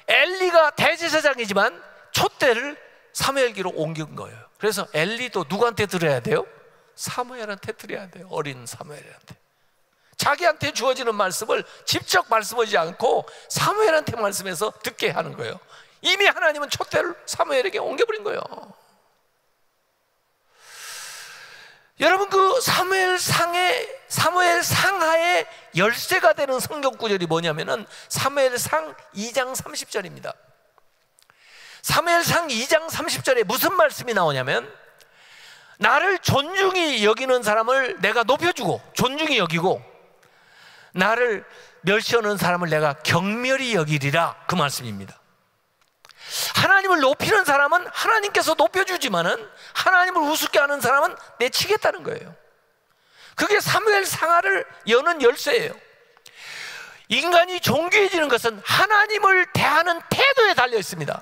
엘리가 대제사장이지만 촛대를 사무엘기로 옮긴 거예요. 그래서 엘리도 누구한테 들어야 돼요? 사무엘한테 들어야 돼요. 어린 사무엘한테. 자기한테 주어지는 말씀을 직접 말씀하지 않고 사무엘한테 말씀해서 듣게 하는 거예요. 이미 하나님은 촛대를 사무엘에게 옮겨버린 거예요. 여러분, 그 사무엘 상하의 열쇠가 되는 성경 구절이 뭐냐면은 사무엘상 2장 30절입니다. 사무엘상 2장 30절에 무슨 말씀이 나오냐면, 나를 존중히 여기는 사람을 내가 높여주고 존중히 여기고 나를 멸시하는 사람을 내가 경멸히 여기리라, 그 말씀입니다. 하나님을 높이는 사람은 하나님께서 높여주지만은 하나님을 우습게 하는 사람은 내치겠다는 거예요. 그게 사무엘 상하를 여는 열쇠예요. 인간이 존귀해지는 것은 하나님을 대하는 태도에 달려 있습니다.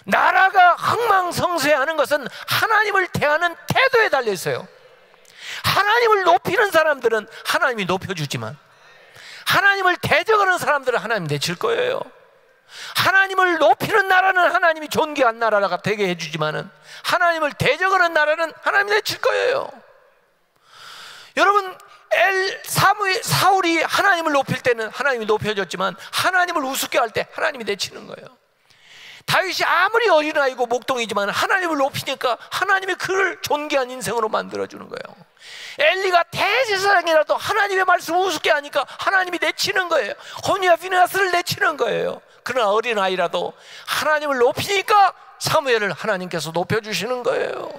나라가 흥망성쇠하는 것은 하나님을 대하는 태도에 달려 있어요. 하나님을 높이는 사람들은 하나님이 높여주지만 하나님을 대적하는 사람들은 하나님 내칠 거예요. 하나님을 높이는 나라는 하나님이 존귀한 나라가 되게 해주지만은 하나님을 대적하는 나라는 하나님이 내칠 거예요. 여러분, 사울이 하나님을 높일 때는 하나님이 높여줬지만 하나님을 우습게 할 때 하나님이 내치는 거예요. 다윗이 아무리 어린아이고 목동이지만 하나님을 높이니까 하나님이 그를 존귀한 인생으로 만들어주는 거예요. 엘리가 대제사장이라도 하나님의 말씀을 우습게 하니까 하나님이 내치는 거예요. 호니와 비느하스를 내치는 거예요. 그러나 어린아이라도 하나님을 높이니까 사무엘을 하나님께서 높여주시는 거예요.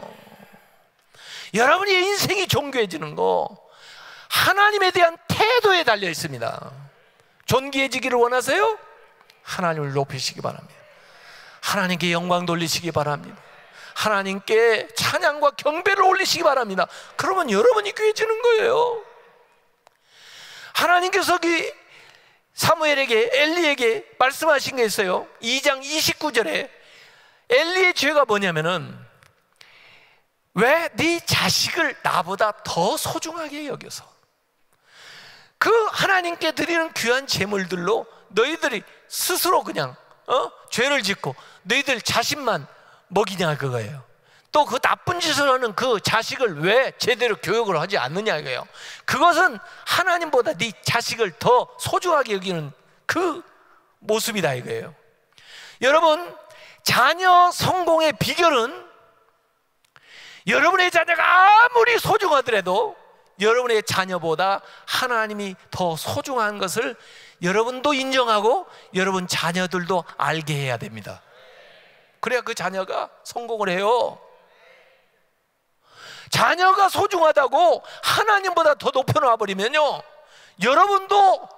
여러분의 인생이 존귀해지는 거 하나님에 대한 태도에 달려 있습니다. 존귀해지기를 원하세요? 하나님을 높이시기 바랍니다. 하나님께 영광 돌리시기 바랍니다. 하나님께 찬양과 경배를 올리시기 바랍니다. 그러면 여러분이 귀해지는 거예요. 하나님께서 사무엘에게, 엘리에게 말씀하신 게 있어요. 2장 29절에 엘리의 죄가 뭐냐면은, 왜 네 자식을 나보다 더 소중하게 여겨서 그 하나님께 드리는 귀한 제물들로 너희들이 스스로 그냥 죄를 짓고 너희들 자신만 먹이냐 그거예요. 또 그 나쁜 짓을 하는 그 자식을 왜 제대로 교육을 하지 않느냐 이거예요. 그것은 하나님보다 네 자식을 더 소중하게 여기는 그 모습이다 이거예요. 여러분, 자녀 성공의 비결은 여러분의 자녀가 아무리 소중하더라도 여러분의 자녀보다 하나님이 더 소중한 것을 여러분도 인정하고 여러분 자녀들도 알게 해야 됩니다. 그래야 그 자녀가 성공을 해요. 자녀가 소중하다고 하나님보다 더 높여놔 버리면요, 여러분도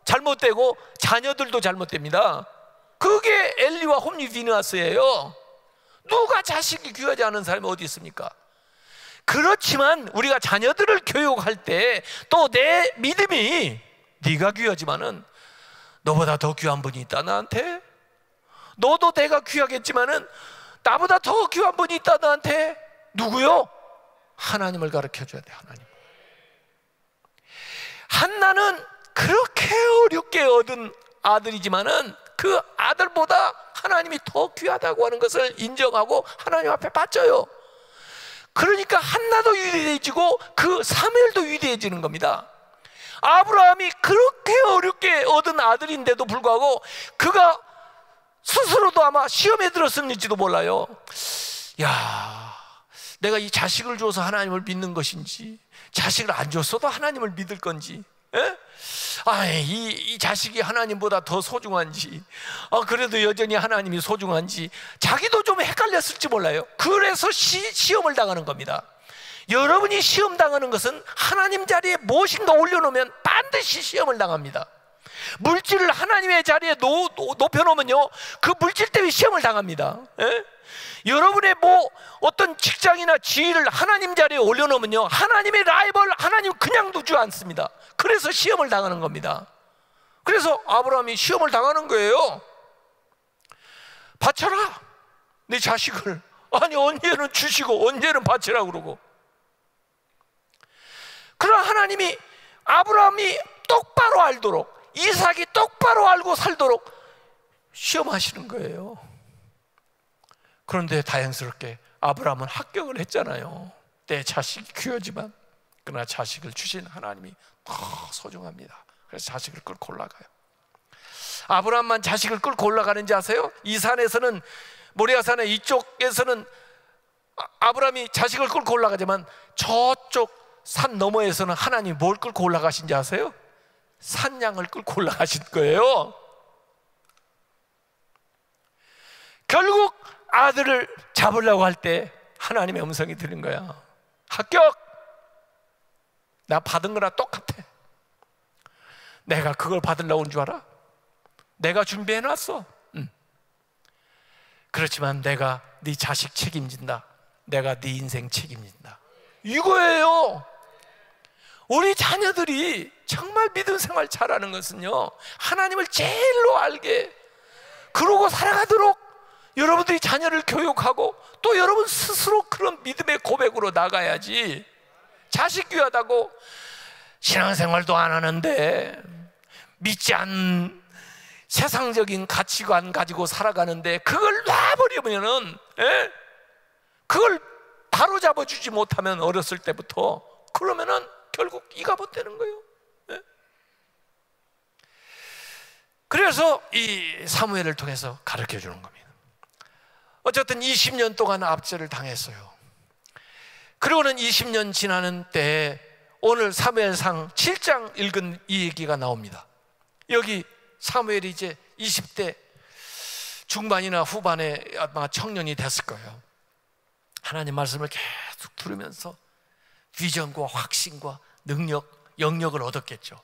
잘못되고 자녀들도 잘못됩니다. 그게 엘리와 홈리 비느하스예요. 누가 자식이 귀하지 않은 사람이 어디 있습니까? 그렇지만 우리가 자녀들을 교육할 때 또 내 믿음이 네가 귀하지만은 너보다 더 귀한 분이 있다 나한테. 너도 내가 귀하겠지만은 나보다 더 귀한 분이 있다 나한테. 누구요? 하나님을 가르쳐줘야 돼. 하나님. 한나는 그렇게 어렵게 얻은 아들이지만은 그 아들보다 하나님이 더 귀하다고 하는 것을 인정하고 하나님 앞에 바쳐요. 그러니까 한나도 위대해지고 그 사무엘도 위대해지는 겁니다. 아브라함이 그렇게 어렵게 얻은 아들인데도 불구하고 그가 스스로도 아마 시험에 들었을지도 몰라요. 야, 내가 이 자식을 줘서 하나님을 믿는 것인지, 자식을 안 줬어도 하나님을 믿을 건지, 이 자식이 하나님보다 더 소중한지, 그래도 여전히 하나님이 소중한지 자기도 좀 헷갈렸을지 몰라요. 그래서 시험을 당하는 겁니다. 여러분이 시험 당하는 것은 하나님 자리에 무엇인가 올려놓으면 반드시 시험을 당합니다. 물질을 하나님의 자리에 높여놓으면요, 그 물질 때문에 시험을 당합니다. 여러분의 어떤 직장이나 지위를 하나님 자리에 올려놓으면요, 하나님의 라이벌 하나님 그냥 두지 않습니다. 그래서 시험을 당하는 겁니다. 그래서 아브라함이 시험을 당하는 거예요. 바쳐라 네 자식을. 아니 언제는 주시고 언제는 바치라 그러고. 그러나 하나님이 아브라함이 똑바로 알도록, 이삭이 똑바로 알고 살도록 시험하시는 거예요. 그런데 다행스럽게 아브라함은 합격을 했잖아요. 내 자식이 귀하지만 그러나 자식을 주신 하나님이 더 소중합니다. 그래서 자식을 끌고 올라가요. 아브라함만 자식을 끌고 올라가는지 아세요? 이 산에서는, 모리아산의 이쪽에서는 아브라함이 자식을 끌고 올라가지만 저쪽 산 너머에서는 하나님이 뭘 끌고 올라가신지 아세요? 산양을 끌고 올라가신 거예요. 결국 아들을 잡으려고 할 때 하나님의 음성이 들린 거야. 합격! 나 받은 거랑 똑같아. 내가 그걸 받으려고 온 줄 알아? 내가 준비해놨어. 그렇지만 내가 네 자식 책임진다. 내가 네 인생 책임진다. 이거예요. 우리 자녀들이 정말 믿음 생활 잘하는 것은요, 하나님을 제일로 알게, 그러고 살아가도록 여러분들이 자녀를 교육하고 또 여러분 스스로 그런 믿음의 고백으로 나가야지. 자식 귀하다고 신앙생활도 안 하는데, 믿지 않는 세상적인 가치관 가지고 살아가는데 그걸 놔버리면은, 그걸 바로 잡아주지 못하면 어렸을 때부터, 그러면은 결국 이가 못되는 거예요. 그래서 이 사무엘을 통해서 가르쳐 주는 겁니다. 어쨌든 20년 동안 압제를 당했어요. 그리고는 20년 지나는 때 오늘 사무엘상 7장 읽은 이 얘기가 나옵니다. 여기 사무엘이 이제 20대 중반이나 후반에 아마 청년이 됐을 거예요. 하나님 말씀을 계속 들으면서 비전과 확신과 능력, 영역을 얻었겠죠.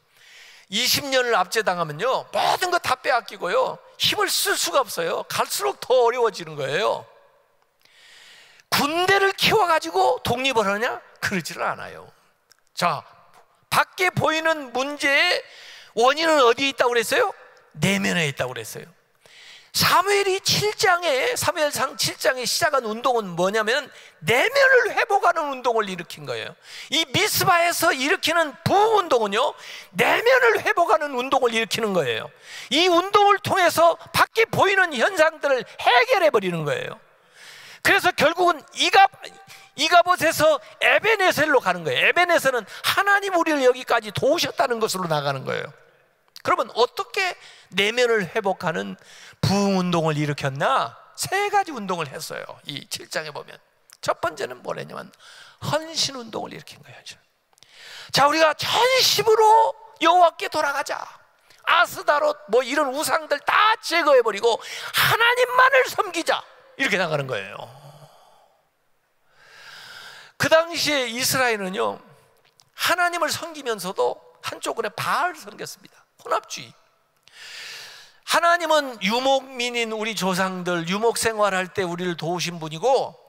20년을 압제당하면요, 모든 거 다 빼앗기고요, 힘을 쓸 수가 없어요. 갈수록 더 어려워지는 거예요. 군대를 키워가지고 독립을 하냐? 그러지를 않아요. 자, 밖에 보이는 문제의 원인은 어디에 있다고 그랬어요? 내면에 있다고 그랬어요. 사무엘상 7장에 시작한 운동은 뭐냐면 내면을 회복하는 운동을 일으킨 거예요. 이 미스바에서 일으키는 부흥운동은요, 내면을 회복하는 운동을 일으키는 거예요. 이 운동을 통해서 밖에 보이는 현상들을 해결해 버리는 거예요. 그래서 결국은 이가봇에서 에베네셀로 가는 거예요. 에베네셀은 하나님 우리를 여기까지 도우셨다는 것으로 나가는 거예요. 그러면 어떻게 내면을 회복하는 부흥운동을 일으켰나? 세 가지 운동을 했어요. 이 7장에 보면 첫 번째는 뭐냐면 헌신운동을 일으킨 거예요. 자, 우리가 전심으로 여호와께 돌아가자. 아스다롯 뭐 이런 우상들 다 제거해버리고 하나님만을 섬기자, 이렇게 나가는 거예요. 그 당시에 이스라엘은요, 하나님을 섬기면서도 한쪽으로 바알을 섬겼습니다. 혼합주의. 하나님은 유목민인 우리 조상들 유목 생활할 때 우리를 도우신 분이고,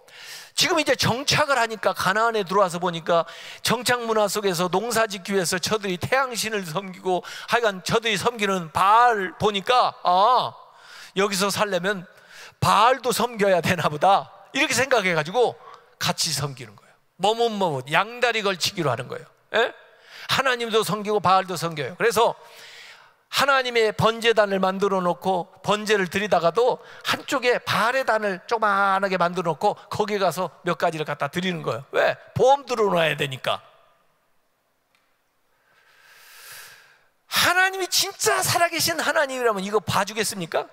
지금 이제 정착을 하니까 가나안에 들어와서 보니까 정착 문화 속에서 농사 짓기 위해서 저들이 태양신을 섬기고, 하여간 저들이 섬기는 바알 보니까 여기서 살려면 바알도 섬겨야 되나 보다, 이렇게 생각해가지고 같이 섬기는 거예요. 머뭇머뭇 양다리 걸치기로 하는 거예요. 예? 하나님도 섬기고 바알도 섬겨요. 그래서 하나님의 번제단을 만들어 놓고 번제를 드리다가도 한쪽에 바알의 단을 조그만하게 만들어 놓고 거기에 가서 몇 가지를 갖다 드리는 거예요. 왜? 보험 들어놔야 되니까. 하나님이 진짜 살아계신 하나님이라면 이거 봐주겠습니까?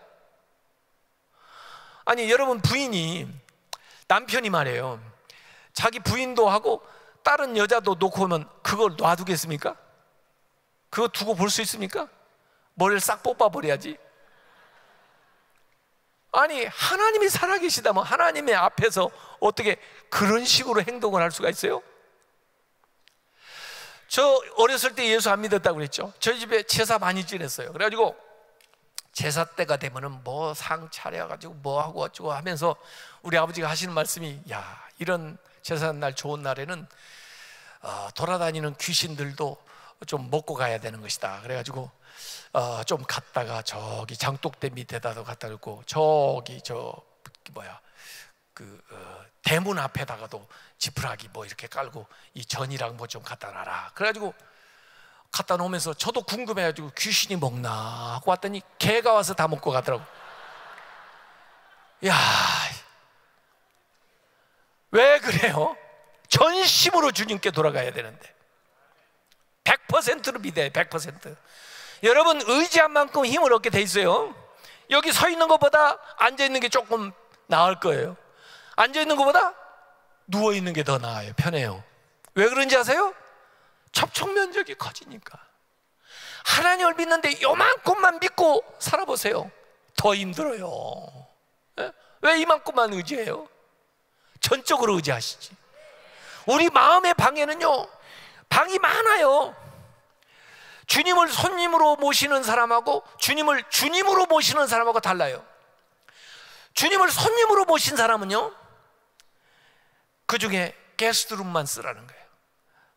아니, 여러분 부인이, 남편이 말해요, 자기 부인도 하고 다른 여자도 놓고 오면 그걸 놔두겠습니까? 그거 두고 볼 수 있습니까? 머리를 싹 뽑아버려야지. 아니, 하나님이 살아계시다면 하나님의 앞에서 어떻게 그런 식으로 행동을 할 수가 있어요? 저 어렸을 때 예수 안 믿었다고 그랬죠. 저희 집에 제사 많이 지냈어요. 그래가지고 제사 때가 되면은 뭐 상 차려가지고 뭐 하고 어쩌고 하면서 우리 아버지가 하시는 말씀이, 야, 이런 제사 날 좋은 날에는 돌아다니는 귀신들도 좀 먹고 가야 되는 것이다. 그래가지고 좀 갔다가 저기 장독대 밑에다도 갖다 놓고, 저기 대문 앞에다가도 지푸라기 뭐 이렇게 깔고 이 전이랑 뭐 좀 갖다 놔라. 그래가지고 갖다 놓으면서 저도 궁금해가지고 귀신이 먹나 하고 왔더니 개가 와서 다 먹고 가더라고. 야, 왜 그래요? 전심으로 주님께 돌아가야 되는데 100%로 믿어요. 100%. 여러분 의지한 만큼 힘을 얻게 돼 있어요. 여기 서 있는 것보다 앉아 있는 게 조금 나을 거예요. 앉아 있는 것보다 누워 있는 게 더 나아요. 편해요. 왜 그런지 아세요? 접촉 면적이 커지니까. 하나님을 믿는데 요만큼만 믿고 살아보세요. 더 힘들어요. 왜 이만큼만 의지해요? 전적으로 의지하시지. 우리 마음의 방에는요, 방이 많아요. 주님을 손님으로 모시는 사람하고 주님을 주님으로 모시는 사람하고 달라요. 주님을 손님으로 모신 사람은요, 그 중에 게스트룸만 쓰라는 거예요.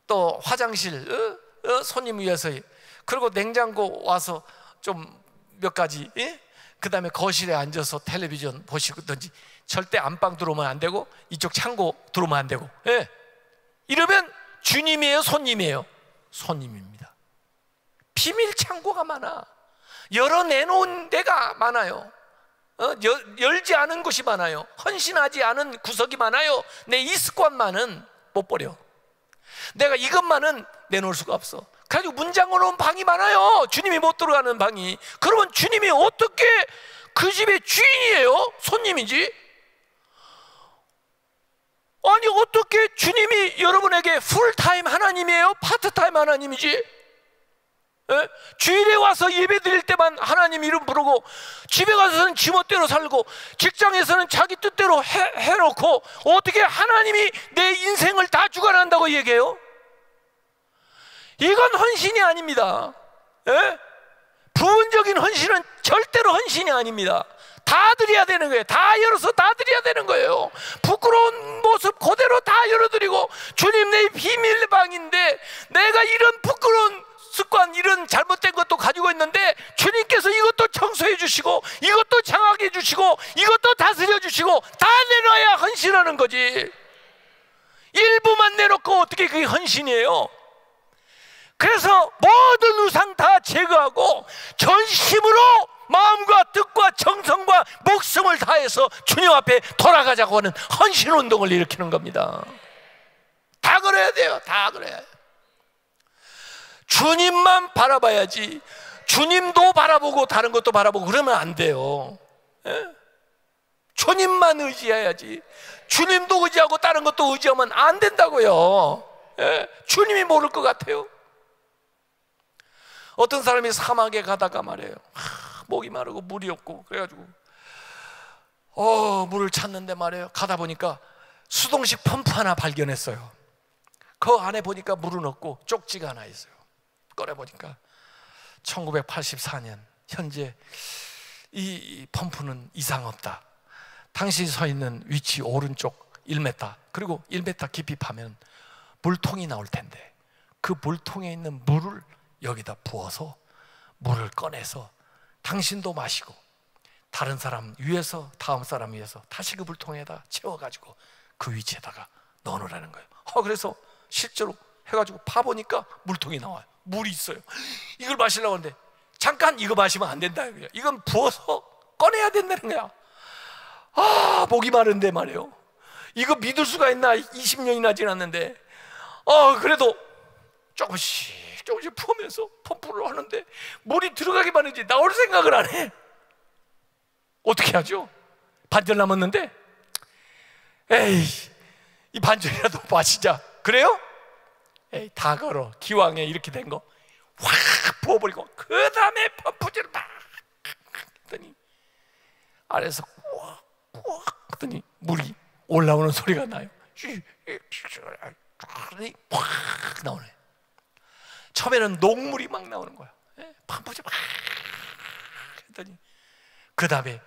또 화장실 손님 위해서, 그리고 냉장고 와서 좀 몇 가지, 그 다음에 거실에 앉아서 텔레비전 보시든지, 절대 안방 들어오면 안 되고 이쪽 창고 들어오면 안 되고. 이러면 주님이에요, 손님이에요? 손님입니다. 비밀 창고가 많아. 열어내놓은 데가 많아요. 열지 않은 곳이 많아요. 헌신하지 않은 구석이 많아요. 내 이 습관만은 못 버려. 내가 이것만은 내놓을 수가 없어. 그래가지고 문 잠궈놓은 방이 많아요. 주님이 못 들어가는 방이. 그러면 주님이 어떻게 그 집의 주인이에요? 손님이지. 아니, 어떻게 주님이 여러분에게 풀타임 하나님이에요? 파트타임 하나님이지? 주일에 와서 예배 드릴 때만 하나님 이름 부르고, 집에 가서는 지멋대로 살고, 직장에서는 자기 뜻대로 해놓고, 어떻게 하나님이 내 인생을 다 주관한다고 얘기해요? 이건 헌신이 아닙니다. 부분적인 헌신은 절대로 헌신이 아닙니다. 다 드려야 되는 거예요. 다 열어서 다 드려야 되는 거예요. 부끄러운 모습 그대로 다 열어드리고, 주님, 내 비밀 방인데 내가 이런 부끄러운 습관, 이런 잘못된 것도 가지고 있는데 주님께서 이것도 청소해 주시고, 이것도 장악해 주시고, 이것도 다스려 주시고, 다 내놔야 헌신하는 거지. 일부만 내놓고 어떻게 그게 헌신이에요? 그래서 모든 우상 다 제거하고 전심으로 마음과 뜻과 정성과 목숨을 다해서 주님 앞에 돌아가자고 하는 헌신운동을 일으키는 겁니다. 다 그래야 돼요. 다 그래야 해요. 주님만 바라봐야지, 주님도 바라보고 다른 것도 바라보고 그러면 안 돼요. 예? 주님만 의지해야지, 주님도 의지하고 다른 것도 의지하면 안 된다고요. 예? 주님이 모를 것 같아요. 어떤 사람이 사막에 가다가 말이에요, 목이 마르고 물이 없고 그래가지고 물을 찾는데 말이에요, 가다 보니까 수동식 펌프 하나 발견했어요. 그 안에 보니까 물은 없고 쪽지가 하나 있어요. 꺼내보니까 1984년 현재 이 펌프는 이상 없다. 당신이 서 있는 위치 오른쪽 1m, 그리고 1m 깊이 파면 물통이 나올 텐데 그 물통에 있는 물을 여기다 부어서 물을 꺼내서 당신도 마시고 다른 사람 위해서, 다음 사람 위해서 다시 그 물통에다 채워가지고 그 위치에다가 넣어놓으라는 거예요. 그래서 실제로 해가지고 파보니까 물통이 나와요. 물이 있어요. 이걸 마시려고 하는데 잠깐 이거 마시면 안 된다. 이건 부어서 꺼내야 된다는 거야. 목이 마른데 말이에요. 이거 믿을 수가 있나? 20년이나 지났는데 그래도 조금씩 부으면서 펌프를 하는데 물이 들어가기만 하지 나올 생각을 안 해. 어떻게 하죠? 반절 남았는데 에이, 이 반절이라도 마시자. 그래요? 에이, 다 걸어. 기왕에 이렇게 된 거 확 부어버리고 그 다음에 펌프질을 막 했더니 아래에서 꾹꾹 했더니 물이 올라오는 소리가 나요. 확 나오네. 처음에는 녹물이 막 나오는 거야. 펌프질 막 했더니 그 다음에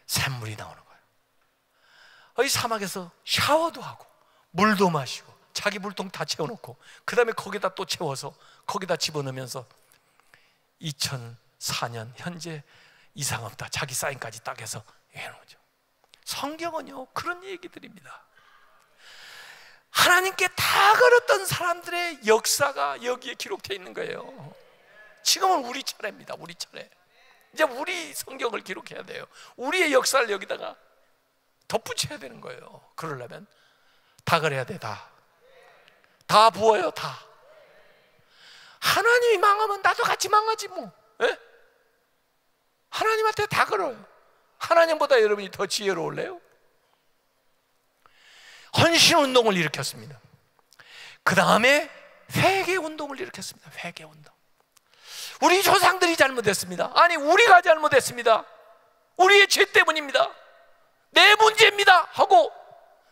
샘물이 나오는 거야. 이 사막에서 샤워도 하고 물도 마시고 자기 물통 다 채워놓고 그 다음에 거기다 또 채워서 거기다 집어넣으면서 2004년 현재 이상 없다, 자기 사인까지 딱 해서 해놓은 거죠. 성경은요 그런 얘기들입니다. 하나님께 다 걸었던 사람들의 역사가 여기에 기록되어 있는 거예요. 지금은 우리 차례입니다. 우리 차례. 이제 우리 성경을 기록해야 돼요. 우리의 역사를 여기다가 덧붙여야 되는 거예요. 그러려면 다 그래야 돼. 다 부어요. 다. 하나님이 망하면 나도 같이 망하지 뭐. 에? 하나님한테 다 걸어요. 하나님보다 여러분이 더 지혜로울래요? 헌신운동을 일으켰습니다. 그 다음에 회개운동을 일으켰습니다. 회개운동. 우리 조상들이 잘못했습니다. 아니 우리가 잘못했습니다. 우리의 죄 때문입니다. 내 문제입니다 하고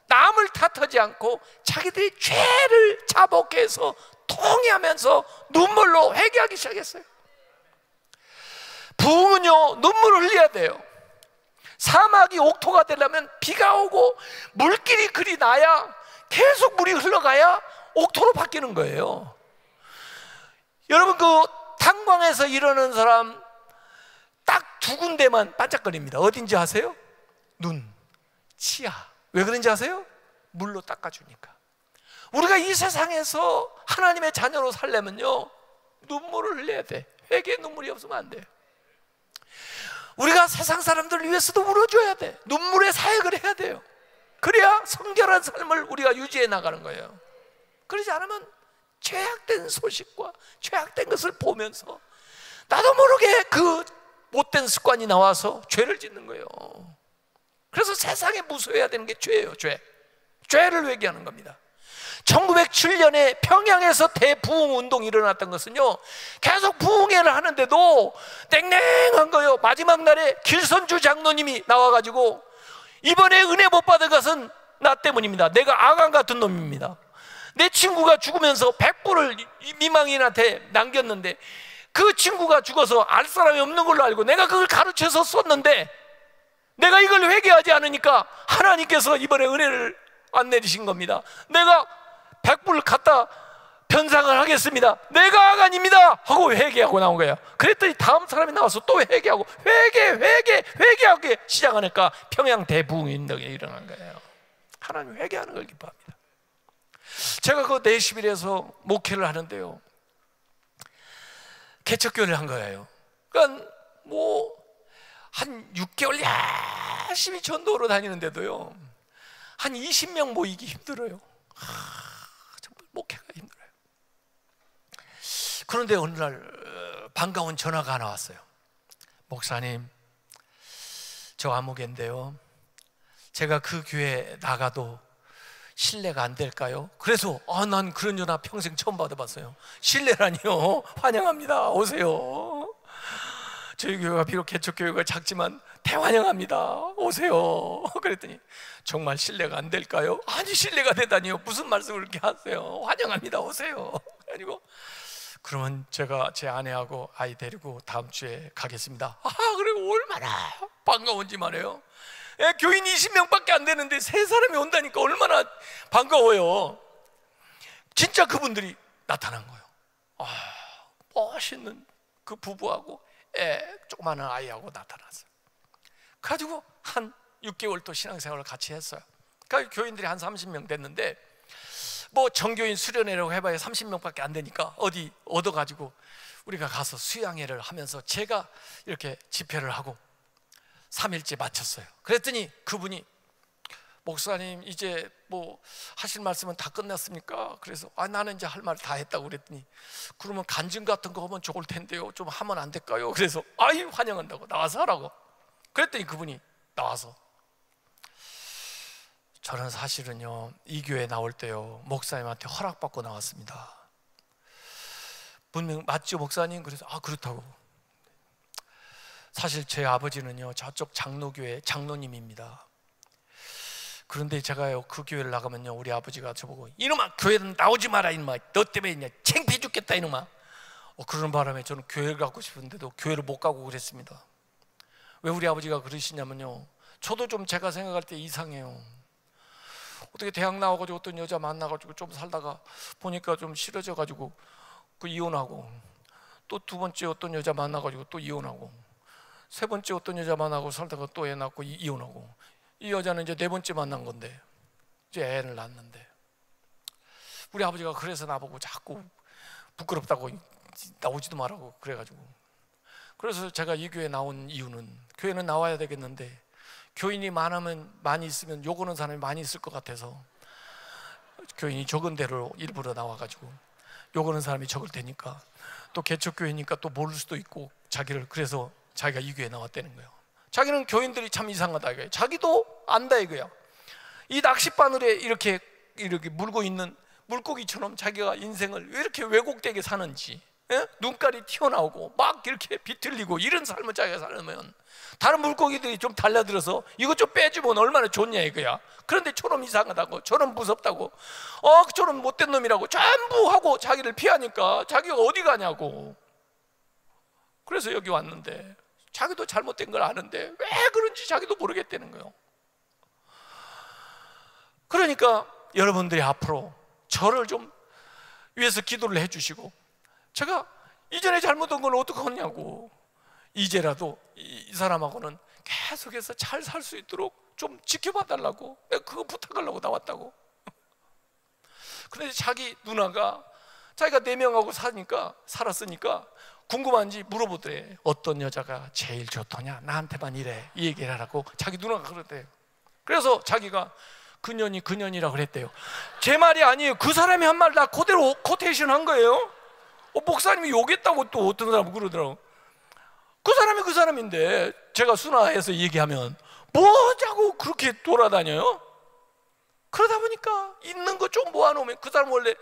남을 탓하지 않고 자기들이 죄를 자복해서 통회하면서 눈물로 회개하기 시작했어요. 부흥은요 눈물을 흘려야 돼요. 사막이 옥토가 되려면 비가 오고 물길이 그리 나야, 계속 물이 흘러가야 옥토로 바뀌는 거예요. 여러분 그 탄광에서 일어나는 사람 딱 두 군데만 반짝거립니다. 어딘지 아세요? 눈, 치아. 왜 그런지 아세요? 물로 닦아주니까. 우리가 이 세상에서 하나님의 자녀로 살려면요 눈물을 흘려야 돼. 회개의 눈물이 없으면 안 돼요. 우리가 세상 사람들을 위해서도 울어줘야 돼. 눈물의 사역을 해야 돼요. 그래야 성결한 삶을 우리가 유지해 나가는 거예요. 그러지 않으면 죄악된 소식과 죄악된 것을 보면서 나도 모르게 그 못된 습관이 나와서 죄를 짓는 거예요. 그래서 세상에 무서워해야 되는 게 죄예요. 죄를 회개하는 겁니다. 1907년에 평양에서 대부흥운동이 일어났던 것은요 계속 부흥회를 하는데도 땡땡한 거예요. 마지막 날에 길선주 장로님이 나와가지고 이번에 은혜 못 받은 것은 나 때문입니다. 내가 아간 같은 놈입니다. 내 친구가 죽으면서 100불을 미망인한테 남겼는데 그 친구가 죽어서 알 사람이 없는 걸로 알고 내가 그걸 가르쳐서 썼는데 내가 이걸 회개하지 않으니까 하나님께서 이번에 은혜를 안 내리신 겁니다. 내가 100불 갖다 변상을 하겠습니다. 내가 아간입니다 하고 회개하고 나온 거예요. 그랬더니 다음 사람이 나와서 또 회개하고 회개하기 시작하니까 평양 대부흥운동이 일어난 거예요. 하나님 회개하는 걸 기뻐합니다. 제가 그 내시빌에서 목회를 하는데요 개척교회를 한 거예요. 그러니까 뭐 한 6개월 열심히 전도로 다니는데도요, 한 20명 모이기 힘들어요. 정말 목회가 힘들어요. 그런데 어느 날 반가운 전화가 하나 왔어요. 목사님, 저 아무개인데요, 제가 그 교회 나가도 신뢰가 안 될까요? 그래서 난 그런 전화 평생 처음 받아봤어요. 신뢰라니요? 환영합니다. 오세요. 저희 교회가 비록 개척교회가 작지만 대환영합니다. 오세요. 그랬더니 정말 신뢰가 안 될까요? 아니, 신뢰가 되다니요? 무슨 말씀을 그렇게 하세요? 환영합니다. 오세요. 아니고, 그러면 제가 제 아내하고 아이 데리고 다음 주에 가겠습니다. 그리고 얼마나 반가운지 말이에요. 교인 20명밖에 안 되는데 3사람이 온다니까 얼마나 반가워요. 진짜 그분들이 나타난 거예요. 멋있는 그 부부하고 조그마한 아이하고 나타났어요. 가지고 한 6개월 또 신앙생활을 같이 했어요. 그러니까 교인들이 한 30명 됐는데, 뭐 정교인 수련회라고 해봐야 30명밖에 안 되니까 어디 얻어가지고 우리가 가서 수양회를 하면서 제가 이렇게 집회를 하고 3일째 마쳤어요. 그랬더니 그분이, 목사님 이제 뭐 하실 말씀은 다 끝났습니까? 그래서 나는 이제 할 말 다 했다고 그랬더니, 그러면 간증 같은 거 하면 좋을 텐데요, 좀 하면 안 될까요? 그래서 환영한다고, 나와서 하라고. 그랬더니 그분이 나와서, 저는 사실은요 이 교회 나올 때요 목사님한테 허락받고 나왔습니다. 분명 맞죠 목사님? 그래서 그렇다고. 사실 제 아버지는요 저쪽 장로교회 장로님입니다. 그런데 제가요 그 교회를 나가면요 우리 아버지가 저보고, 이놈아 교회는 나오지 마라, 이놈아 너 때문에 그냥 창피해 죽겠다, 이놈아. 그러는 바람에 저는 교회를 가고 싶은데도 교회를 못 가고 그랬습니다. 왜 우리 아버지가 그러시냐면요, 저도 좀 제가 생각할 때 이상해요. 어떻게 대학 나와가지고 어떤 여자 만나가지고 좀 살다가 보니까 좀 싫어져가지고 그 이혼하고, 또 2번째 어떤 여자 만나가지고 또 이혼하고, 3번째 어떤 여자 만나고 살다가 또 애 낳고 이혼하고, 이 여자는 이제 4번째 만난 건데 이제 애를 낳았는데, 우리 아버지가 그래서 나보고 자꾸 부끄럽다고 나오지도 말라고 그래가지고, 그래서 제가 이 교회 나온 이유는, 교회는 나와야 되겠는데 교인이 많이 있으면 욕 오는 사람이 많이 있을 것 같아서 교인이 적은 대로 일부러 나와가지고, 욕 오는 사람이 적을 테니까, 또 개척교회니까 또 모를 수도 있고 그래서 자기가 이 교회에 나왔다는 거예요. 자기는 교인들이 참 이상하다 이거예요. 자기도 안다 이거야. 이 낚싯바늘에 이렇게 물고 있는 물고기처럼 자기가 인생을 왜 이렇게 왜곡되게 사는지, 눈깔이 튀어나오고 막 이렇게 비틀리고 이런 삶을 자기가 살면 다른 물고기들이 좀 달려들어서 이거 좀 빼주면 얼마나 좋냐 이거야. 그런데 저놈 이상하다고, 저놈 무섭다고, 저놈 못된 놈이라고 전부 하고 자기를 피하니까 자기가 어디 가냐고. 그래서 여기 왔는데 자기도 잘못된 걸 아는데 왜 그런지 자기도 모르겠다는 거예요. 그러니까 여러분들이 앞으로 저를 좀 위해서 기도를 해주시고, 제가 이전에 잘못한 건 어떡하냐고, 이제라도 이 사람하고는 계속해서 잘 살 수 있도록 좀 지켜봐 달라고, 내가 그거 부탁하려고 나왔다고. 그런데 자기 누나가 자기가 4명하고 살았으니까 궁금한지 물어보더래. 어떤 여자가 제일 좋더냐, 나한테만 이래, 이 얘기를 하라고 자기 누나가 그러대요. 그래서 자기가 그년이라고 그랬대요. 제 말이 아니에요. 그 사람이 한 말 다 그대로 코테이션 한 거예요. 목사님이 욕했다고 또 어떤 사람은 그러더라고. 그 사람이 그 사람인데 제가 순화해서 얘기하면 뭐 자꾸 그렇게 돌아다녀요? 그러다 보니까 있는 거 좀 모아놓으면, 그 사람 원래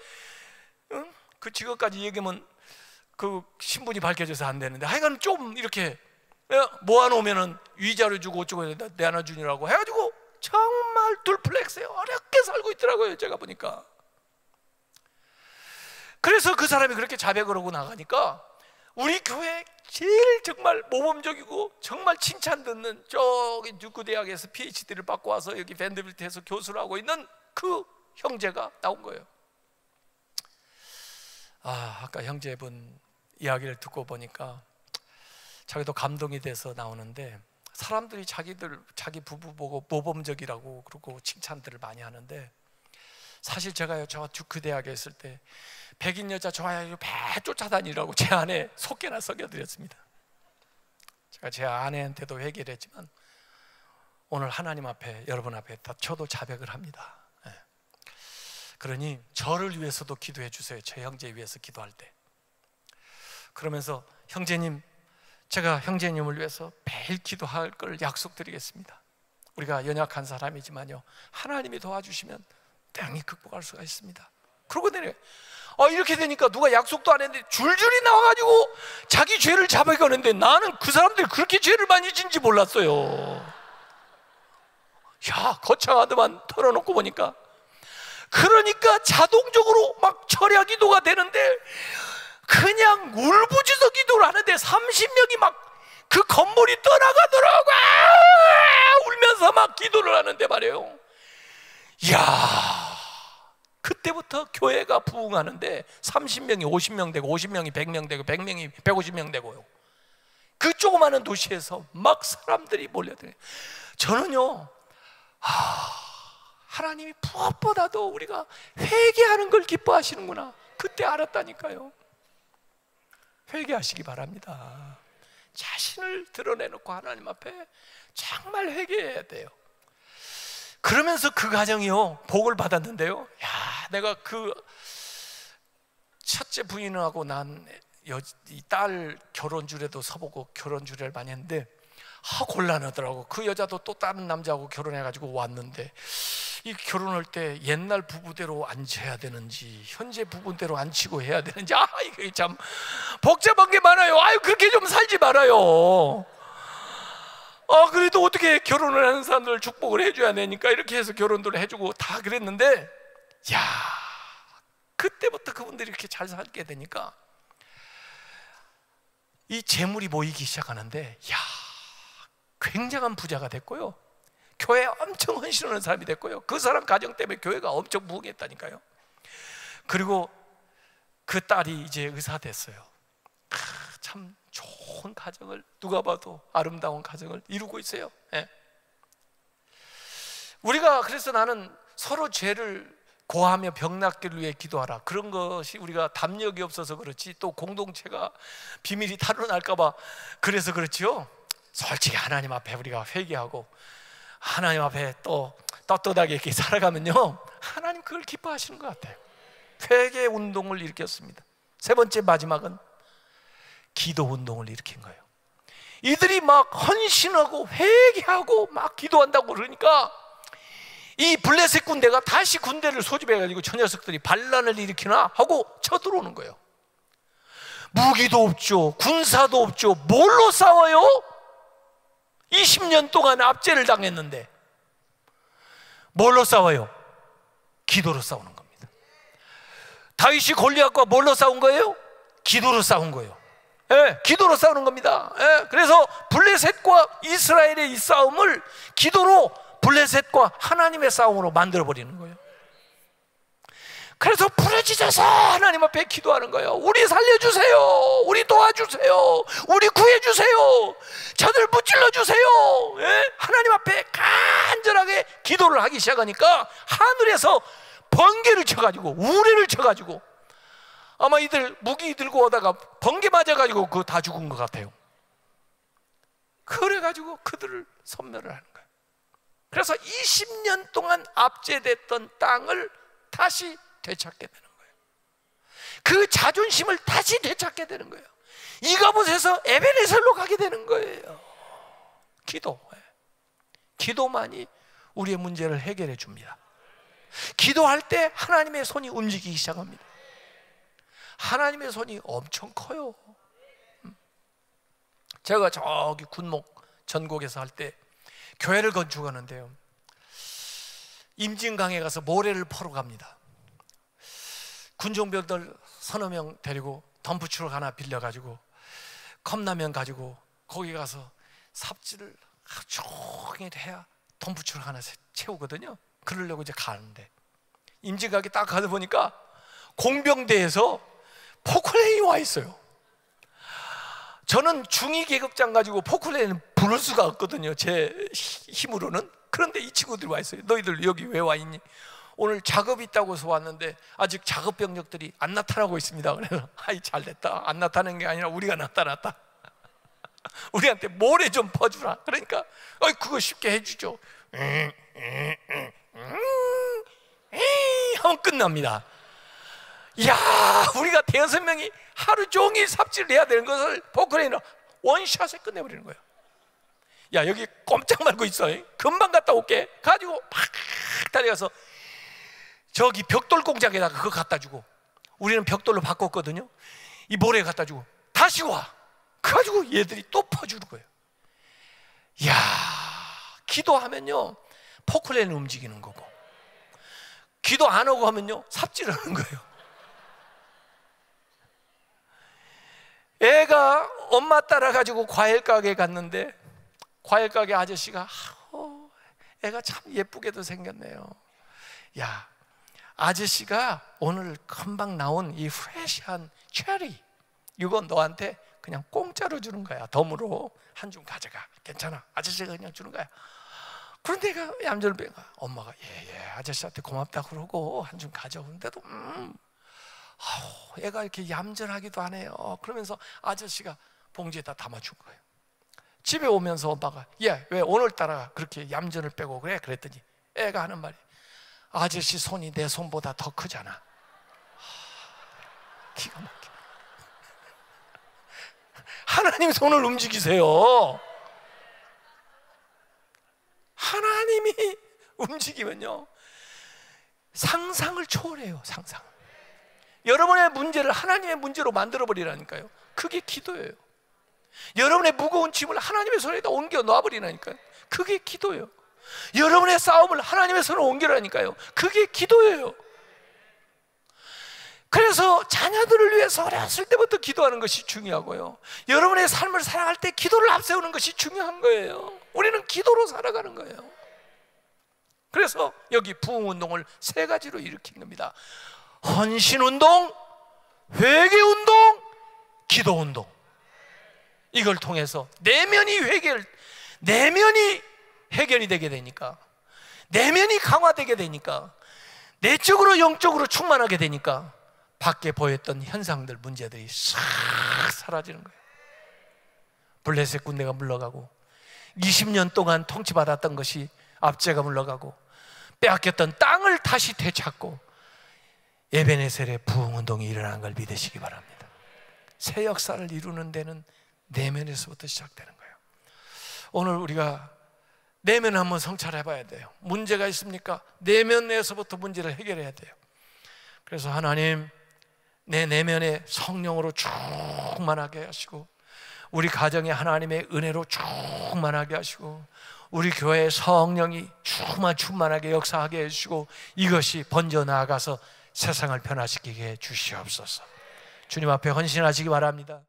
그 직업까지 얘기하면 그 신분이 밝혀져서 안 되는데, 하여간 좀 이렇게 모아놓으면은 위자료 주고 어쩌고 내놔주니라고 해가지고 정말 둘플렉스에 어렵게 살고 있더라고요, 제가 보니까. 그래서 그 사람이 그렇게 자백을 하고 나가니까 우리 교회 제일 정말 모범적이고 정말 칭찬 듣는 저기 뉴크 대학에서 PhD를 받고 와서 여기 밴드빌트에서 교수를 하고 있는 그 형제가 나온 거예요. 아까 형제분 이야기를 듣고 보니까 자기도 감동이 돼서 나오는데, 사람들이 자기 부부 보고 모범적이라고 그러고 칭찬들을 많이 하는데, 사실 제가요 저 듀크 대학에 있을 때 백인 여자 좋아요 배 쫓아다니라고 제 안에 속개나 썩여드렸습니다. 제가 제 아내한테도 회개를 했지만 오늘 하나님 앞에, 여러분 앞에 다 저도 자백을 합니다. 그러니 저를 위해서도 기도해 주세요. 제 형제 위해서 기도할 때. 그러면서 형제님, 제가 형제님을 위해서 매일 기도할 걸 약속드리겠습니다. 우리가 연약한 사람이지만요, 하나님이 도와주시면 당연히 극복할 수가 있습니다. 그러고 내려 이렇게 되니까 누가 약속도 안 했는데 줄줄이 나와가지고 자기 죄를 자백하는데, 나는 그 사람들이 그렇게 죄를 많이 진지 몰랐어요. 야, 거창하더만 털어놓고 보니까. 그러니까 자동적으로 막 철야 기도가 되는데, 그냥 울부짖어 기도를 하는데 30명이 막 그 건물이 떠나가더라고. 울면서 막 기도를 하는데 말이에요. 이야, 그때부터 교회가 부흥하는데 30명이 50명 되고, 50명이 100명 되고, 100명이 150명 되고요. 그 조그마한 도시에서 막 사람들이 몰려들어요. 저는요, 하나님이 무엇보다도 우리가 회개하는 걸 기뻐하시는구나, 그때 알았다니까요. 회개하시기 바랍니다. 자신을 드러내놓고 하나님 앞에 정말 회개해야 돼요. 그러면서 그 가정이요, 복을 받았는데요. 야, 내가 그 첫째 부인하고 난 이 딸 결혼 주례도 서보고 결혼 주례를 많이 했는데, 곤란하더라고. 그 여자도 또 다른 남자하고 결혼해가지고 왔는데, 이 결혼할 때 옛날 부부대로 앉혀야 되는지 현재 부부대로 앉히고 해야 되는지, 이게 참 복잡한 게 많아요. 그렇게 좀 살지 말아요. 그래도 어떻게 결혼을 하는 사람들 축복을 해줘야 되니까 이렇게 해서 결혼도 해주고 다 그랬는데, 야, 그때부터 그분들이 이렇게 잘 살게 되니까 이 재물이 모이기 시작하는데, 야, 굉장한 부자가 됐고요, 교회에 엄청 헌신하는 사람이 됐고요, 그 사람 가정 때문에 교회가 엄청 부흥했다니까요. 그리고 그 딸이 이제 의사 됐어요. 참 좋은 가정을, 누가 봐도 아름다운 가정을 이루고 있어요. 우리가 그래서 나는 서로 죄를 고하며 병 낫기를 위해 기도하라, 그런 것이 우리가 담력이 없어서 그렇지, 또 공동체가 비밀이 타로날까 봐 그래서 그렇지요. 솔직히 하나님 앞에 우리가 회개하고 하나님 앞에 또 떳떳하게 이렇게 살아가면요, 하나님 그걸 기뻐하시는 것 같아요. 회개 운동을 일으켰습니다. 세 번째, 마지막은 기도 운동을 일으킨 거예요. 이들이 막 헌신하고 회개하고 막 기도한다고 그러니까 이 블레셋 군대가 다시 군대를 소집해가지고 저 녀석들이 반란을 일으키나 하고 쳐들어오는 거예요. 무기도 없죠, 군사도 없죠, 뭘로 싸워요? 20년 동안 압제를 당했는데 뭘로 싸워요? 기도로 싸우는 겁니다. 다윗이 골리앗과 뭘로 싸운 거예요? 기도로 싸운 거예요. 기도로 싸우는 겁니다. 그래서 블레셋과 이스라엘의 이 싸움을 기도로, 블레셋과 하나님의 싸움으로 만들어버리는 거예요. 그래서 부르짖어서 하나님 앞에 기도하는 거예요. 우리 살려주세요, 우리 도와주세요, 우리 구해주세요, 저들 무찔러주세요. 하나님 앞에 간절하게 기도를 하기 시작하니까 하늘에서 번개를 쳐가지고, 우레를 쳐가지고, 아마 이들 무기 들고 오다가 번개 맞아가지고 그거 다 죽은 것 같아요. 그래가지고 그들을 섬멸을 하는 거예요. 그래서 20년 동안 압제됐던 땅을 다시 되찾게 되는 거예요. 그 자존심을 다시 되찾게 되는 거예요. 이가봇에서 에베네셀로 가게 되는 거예요. 기도만이 우리의 문제를 해결해 줍니다. 기도할 때 하나님의 손이 움직이기 시작합니다. 하나님의 손이 엄청 커요. 제가 저기 군목 전곡에서 할 때 교회를 건축하는데요, 임진강에 가서 모래를 퍼러 갑니다. 군종병들 서너 명 데리고 덤프트럭 하나 빌려가지고 컵라면 가지고 거기 가서 삽질을 하루 종일 해야 덤프트럭 하나 채우거든요. 그러려고 이제 가는데 임진강에 딱 가다 보니까 공병대에서 포클레인이 와 있어요. 저는 중위 계급장 가지고 포클레인을 부를 수가 없거든요, 제 힘으로는. 그런데 이 친구들이 와 있어요. 너희들 여기 왜 와 있니? 오늘 작업이 있다고 해서 왔는데 아직 작업 병력들이 안 나타나고 있습니다. 그래서 아이, 잘 됐다. 안 나타나는 게 아니라 우리가 나타났다. 우리한테 모래 좀 퍼주라. 그러니까 그거 쉽게 해주죠. 하면 끝납니다. 야, 우리가 대여섯 명이 하루 종일 삽질을 해야 되는 것을 포크레인으로 원샷에 끝내버리는 거예요. 야, 여기 꼼짝 말고 있어. 금방 갔다 올게. 가지고 팍 달려가서 저기 벽돌 공장에다가 그거 갖다 주고, 우리는 벽돌로 바꿨거든요. 이 모래 갖다 주고 다시 와. 그래가지고 얘들이 또 퍼주는 거예요. 야, 기도하면요 포크레인을 움직이는 거고, 기도 안 하고 하면요 삽질하는 거예요. 애가 엄마 따라가지고 과일 가게에 갔는데, 과일 가게 아저씨가 애가 참 예쁘게도 생겼네요. 야, 아저씨가 오늘 금방 나온 이 프레시한 체리, 이건 너한테 그냥 공짜로 주는 거야. 덤으로 한 줌 가져가. 괜찮아. 아저씨가 그냥 주는 거야. 그런데 얘가 얌전히 빼가. 엄마가 아저씨한테 고맙다 그러고 한 줌 가져오는데도 얘가 이렇게 얌전하기도 하네요. 그러면서 아저씨가 봉지에다 담아준 거예요. 집에 오면서 엄마가 왜 오늘따라 그렇게 얌전을 빼고 그래? 그랬더니 애가 하는 말이, 아저씨 손이 내 손보다 더 크잖아. 기가 막혀. 하나님 손을 움직이세요. 하나님이 움직이면요 상상을 초월해요. 상상. 여러분의 문제를 하나님의 문제로 만들어버리라니까요. 그게 기도예요. 여러분의 무거운 짐을 하나님의 손에다 옮겨 놔버리라니까요. 그게 기도예요. 여러분의 싸움을 하나님의 손으로 옮기라니까요. 그게 기도예요. 그래서 자녀들을 위해서 어렸을 때부터 기도하는 것이 중요하고요, 여러분의 삶을 살아갈 때 기도를 앞세우는 것이 중요한 거예요. 우리는 기도로 살아가는 거예요. 그래서 여기 부흥운동을 세 가지로 일으킨 겁니다. 헌신운동, 회개운동, 기도운동. 이걸 통해서 내면이 해결이 되게 되니까, 내면이 강화되게 되니까, 내적으로 영적으로 충만하게 되니까 밖에 보였던 현상들, 문제들이 싹 사라지는 거예요. 블레셋 군대가 물러가고, 20년 동안 통치받았던 것이 압제가 물러가고, 빼앗겼던 땅을 다시 되찾고, 에베네셀의 부흥운동이 일어나는 걸 믿으시기 바랍니다. 새 역사를 이루는 데는 내면에서부터 시작되는 거예요. 오늘 우리가 내면을 한번 성찰해 봐야 돼요. 문제가 있습니까? 내면에서부터 문제를 해결해야 돼요. 그래서 하나님, 내 내면에 성령으로 충만하게 하시고, 우리 가정에 하나님의 은혜로 충만하게 하시고, 우리 교회에 성령이 충만하게 역사하게 해주시고, 이것이 번져나가서 세상을 변화시키게 해 주시옵소서. 주님 앞에 헌신하시기 바랍니다.